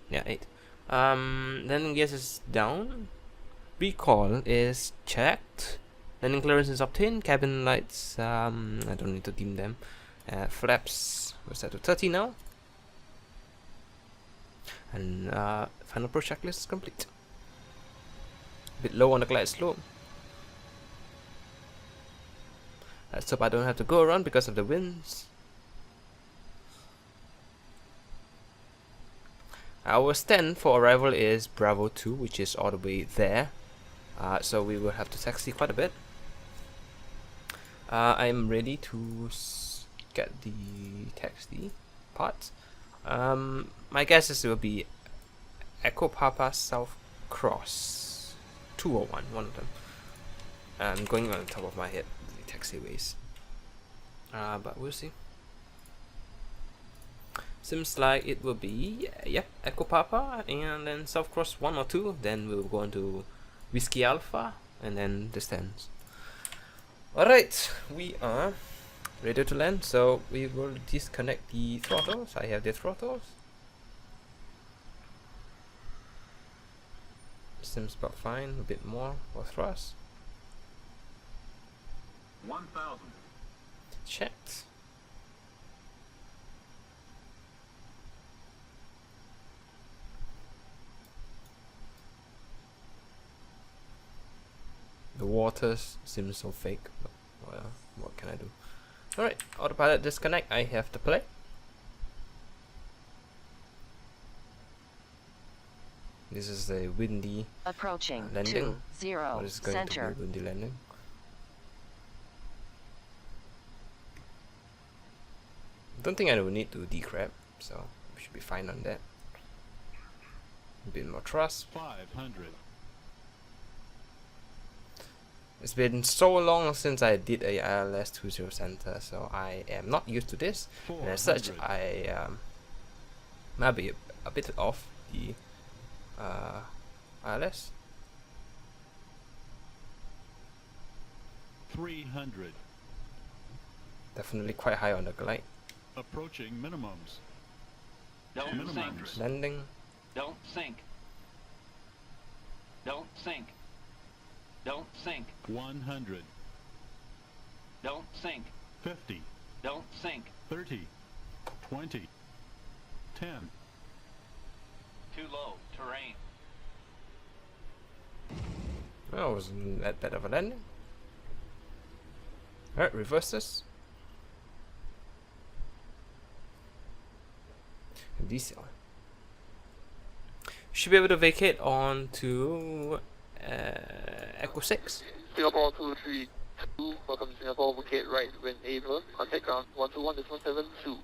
[SPEAKER 1] Yeah, 8. Landing gears is down. Recall is checked. Landing clearance is obtained. Cabin lights, I don't need to dim them. Flaps we're set to 30 now. And final approach checklist is complete. A bit low on the glide slope. Let's hope I don't have to go around because of the winds. Our stand for arrival is Bravo 2, which is all the way there. So we will have to taxi quite a bit. I'm ready to get the taxi part. My guess is it will be Echo Papa South Cross 201, one of them. I'm going on the top of my head, the taxiways. But we'll see. Seems like it will be, yep, Echo Papa, and then South Cross 1 or 2. Then we'll go on to Whiskey Alpha, and then the stands. Alright, we are ready to land, so we will disconnect the throttles. I have the throttles. Seems about fine, a bit more for thrust.
[SPEAKER 6] 1000.
[SPEAKER 1] Checked. The waters seem so fake, but well, what can I do? Alright, autopilot disconnect, I have to play. This is a windy
[SPEAKER 3] Approaching
[SPEAKER 1] landing.
[SPEAKER 3] 20
[SPEAKER 1] What is going to
[SPEAKER 3] center.
[SPEAKER 1] be a windy landing? Don't think I will need to decrab, so we should be fine on that. A bit more thrust.
[SPEAKER 6] 500.
[SPEAKER 1] It's been so long since I did a ILS 20 center, so I am not used to this, and as such,
[SPEAKER 6] 400.
[SPEAKER 1] I might be a bit off the ILS.
[SPEAKER 6] 300.
[SPEAKER 1] Definitely quite high on the glide.
[SPEAKER 6] Approaching minimums.
[SPEAKER 7] Don't sink.
[SPEAKER 6] Minimums.
[SPEAKER 1] Landing.
[SPEAKER 7] Don't sink. Don't sink. Don't sink.
[SPEAKER 6] 100.
[SPEAKER 7] Don't sink.
[SPEAKER 6] 50.
[SPEAKER 7] Don't sink.
[SPEAKER 6] 30. 20. 10.
[SPEAKER 7] Too low. Terrain.
[SPEAKER 1] Well, wasn't that bad of a landing. Alright, reverse this. And decel. Should be able to vacate on to Echo 6.
[SPEAKER 4] Singapore 232, welcome to Singapore, vacate right when able. Contact ground 121.72.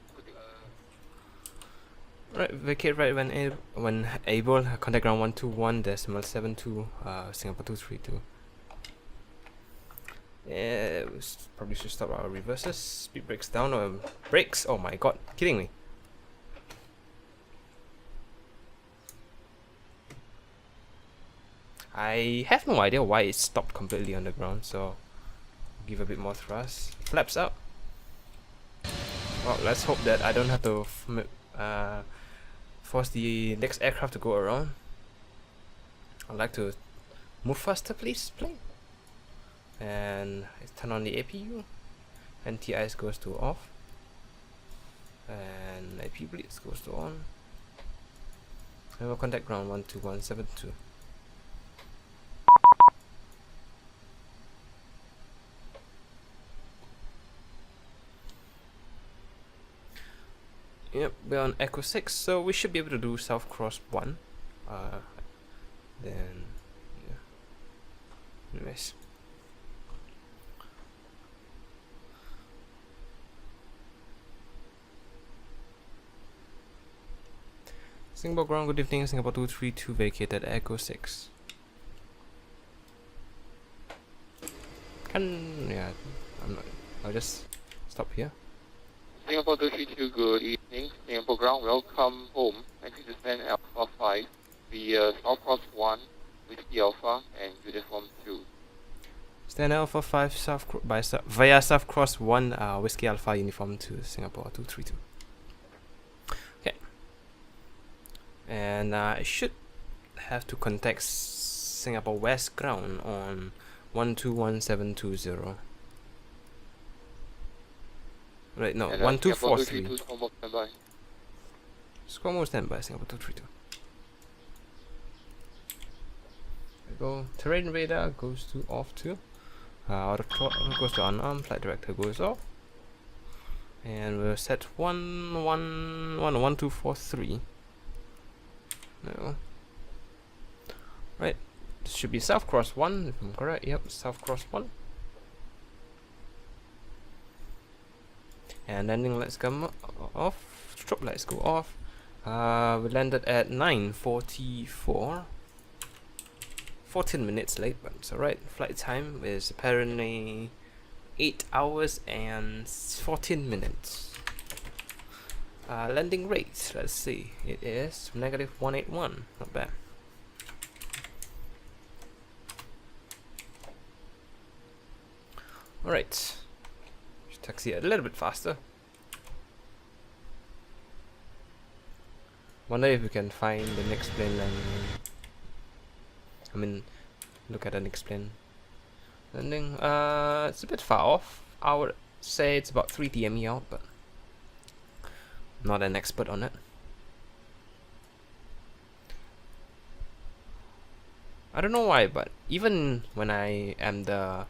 [SPEAKER 1] Right, vacate right when able. Contact ground 121.72. Singapore 232. Yeah, we probably should stop our reverses. Speed brakes down or brakes. Oh my god, kidding me. I have no idea why it stopped completely on the ground, so give a bit more thrust. Flaps up. Well, let's hope that I don't have to force the next aircraft to go around. I'd like to move faster, please, plane. And turn on the APU. Anti-ice goes to off. And IP blitz goes to on. And we'll contact ground 12172. Yep, we're on Echo 6, so we should be able to do South Cross 1. Then, yeah. Anyways. Singapore ground, good evening. Singapore 232 vacated Echo 6. Yeah, I'll just stop here.
[SPEAKER 4] Singapore 232, good evening. Singapore ground, welcome home. Thank you to send Alpha 5 via South Cross 1 with the Alpha and Uniform 2.
[SPEAKER 1] Stand Alpha 5 via South Cross 1 Whiskey Alpha Uniform 2 Singapore 232. Okay. And I should have to contact Singapore West ground on 121720. Right, no, 1243. Squad mode standby, Singapore 232. There we go. Terrain radar goes to off too. Auto throttle goes to unarmed. Flight director goes off. And we'll set 1243. No. Right. This should be South Cross 1, if I'm correct. Yep, South Cross 1. And landing lights come off, strobe lights go off. We landed at 9:44. 14 minutes late, but it's alright. Flight time is apparently 8 hours and 14 minutes. Landing rate, let's see. It is -181. Not bad. Alright. Taxi a little bit faster. Wonder if we can find the next plane landing. I mean, look at the next plane landing. It's a bit far off. I would say it's about 3 DME out, but I'm not an expert on it. I don't know why, but even when I am the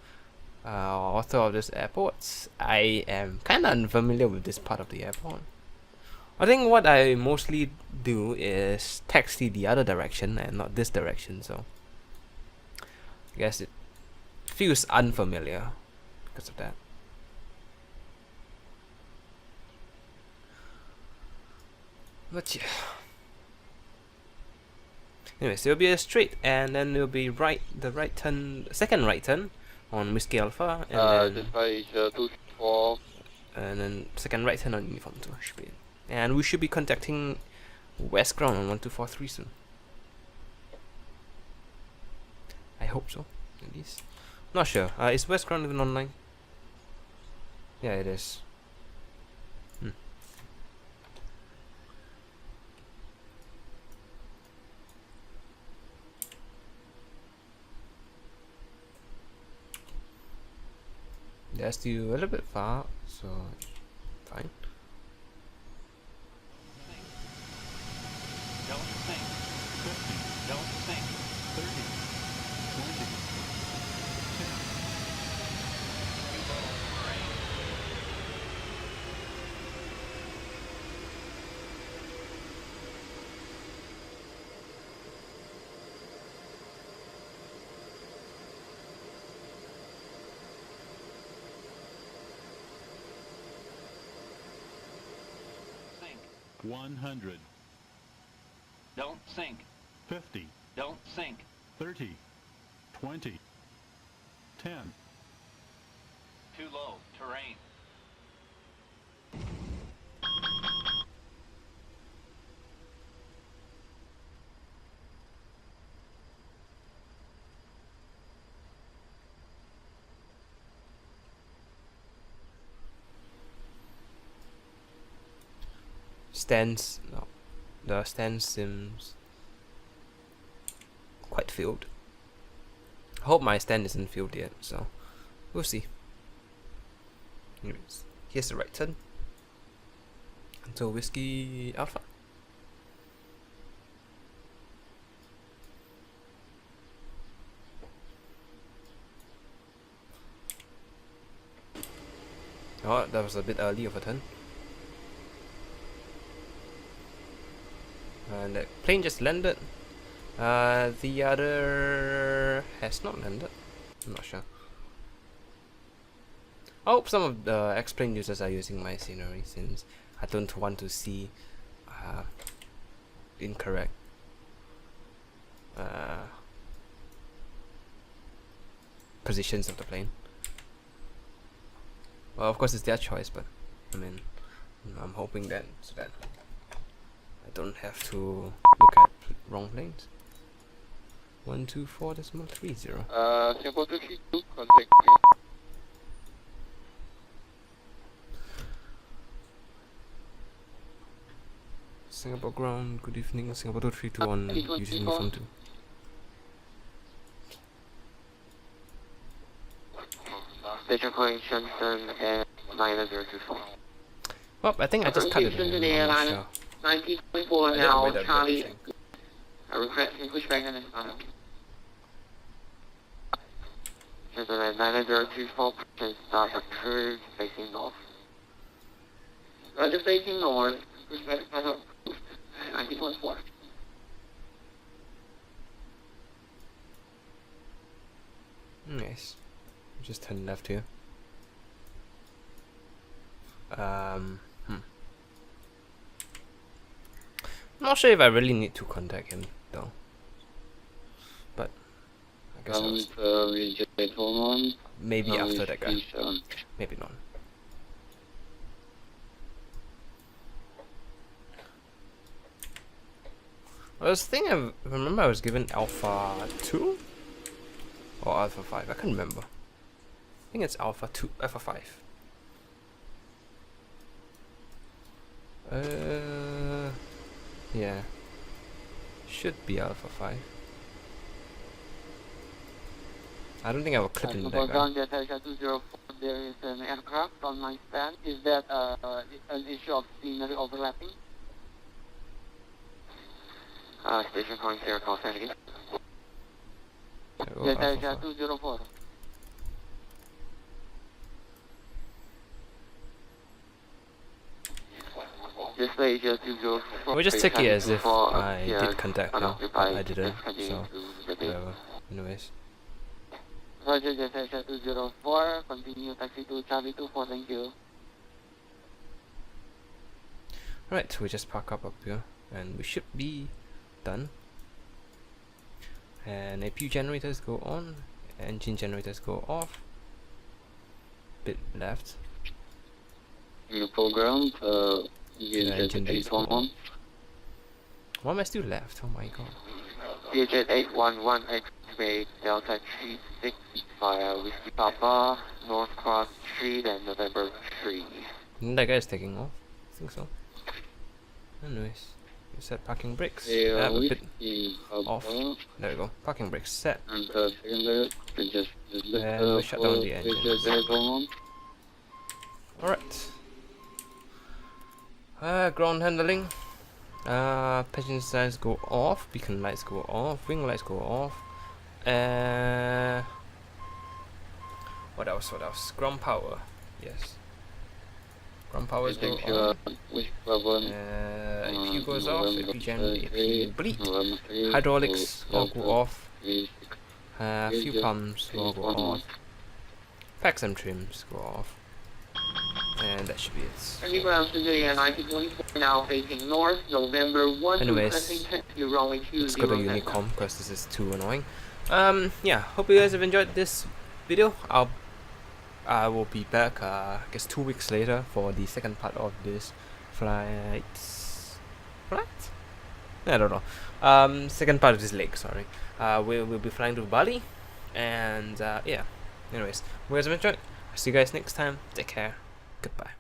[SPEAKER 1] author of this airport, I am kind of unfamiliar with this part of the airport. I think what I mostly do is taxi the other direction and not this direction, so I guess it feels unfamiliar because of that. But yeah. Anyways, it'll be a straight, and then it'll be second right turn on Whiskey Alpha, and
[SPEAKER 4] this guy is 234.
[SPEAKER 1] And then second right turn on Uniform 2 should be it. And we should be contacting West ground on 1243 soon. I hope so, at least. Not sure. Is West ground even online? Yeah, it is. They're still a little bit far, so fine.
[SPEAKER 7] Don't sink.
[SPEAKER 6] 50,
[SPEAKER 7] Don't sink.
[SPEAKER 6] 30, 20, 10.
[SPEAKER 7] Too low. Terrain. Sink.
[SPEAKER 6] 100,
[SPEAKER 7] Don't sink.
[SPEAKER 6] 50,
[SPEAKER 7] Don't sink.
[SPEAKER 6] 30, 20, 10.
[SPEAKER 7] Too low. Terrain.
[SPEAKER 1] stands. No, the stand seems quite filled. I hope my stand isn't filled yet, so we'll see. Anyways, here's the right turn until Whiskey Alpha. Oh, that was a bit early of a turn. And that plane just landed. The other has not landed. I'm not sure. I hope some of the X-plane users are using my scenery, since I don't want to see incorrect positions of the plane. Well, of course it's their choice, but I mean, I'm hoping that so that I don't have to look at wrong planes. 124.30.
[SPEAKER 4] Singapore 232, contact
[SPEAKER 1] Singapore ground, good evening. Singapore 232 on using phone 2.
[SPEAKER 4] Station calling Shenzhen and 9024.
[SPEAKER 1] Well, I think I just cut it in. I'm not sure.
[SPEAKER 4] 1924
[SPEAKER 1] I didn't
[SPEAKER 4] now,
[SPEAKER 1] read that
[SPEAKER 4] Charlie.
[SPEAKER 1] thing.
[SPEAKER 4] I request you push back on this one. Shenzhen at 9024, percent start approved, facing north. Roger, facing north, push back on 1924.
[SPEAKER 1] Nice. Just turn left here. I'm not sure if I really need to contact him though. But I guess maybe after that guy. Maybe not. I was thinking, I remember I was given Alpha 2 or Alpha 5. I can't remember. I think it's Alpha 2, Alpha 5. Yeah. Should be Alpha 5. I don't think I will clip into that guy.
[SPEAKER 4] There is an aircraft on my stand. Is that an issue of scenery overlapping? Station calling Sierra call again.
[SPEAKER 1] Alpha 5.
[SPEAKER 4] 204.
[SPEAKER 1] We'll just take it as if I did contact him, but I didn't, so whatever. Anyways.
[SPEAKER 4] Roger, Jet 204, continue taxi to Charlie 24, thank you.
[SPEAKER 1] Right, we just park up here, and we should be done. And APU generators go on, engine generators go off. Bit left.
[SPEAKER 4] New program,
[SPEAKER 1] The engine lights go on. Why am I still left? Oh my god.
[SPEAKER 4] Jet 811 X-ray Delta 36 via Whiskey Papa, North Cross Street and November 3.
[SPEAKER 1] That guy is taking off. I think so. Anyways, we set parking brakes.
[SPEAKER 4] Yeah,
[SPEAKER 1] A bit off. There we go. Parking brakes set.
[SPEAKER 4] And
[SPEAKER 1] And we shut down the engines. Alright. Ground handling. Passenger signs go off. Beacon lights go off. Wing lights go off. What else? What else? Ground power. Yes. Ground power go on. APU goes off. APU gen. APU bleed. Hydraulics all go off. Fuel pumps all go off. Packs and trims go off. And that should be it.
[SPEAKER 4] Now facing north, November 1.
[SPEAKER 1] Anyways, let's go to Unicom because this is too annoying. Yeah, hope you guys have enjoyed this video. I will be back, I guess 2 weeks later for the second part of this flight? I don't know. Second part of this leg, sorry. We'll be flying to Bali, and yeah. Anyways, hope you guys have enjoyed. I'll see you guys next time. Take care. Goodbye.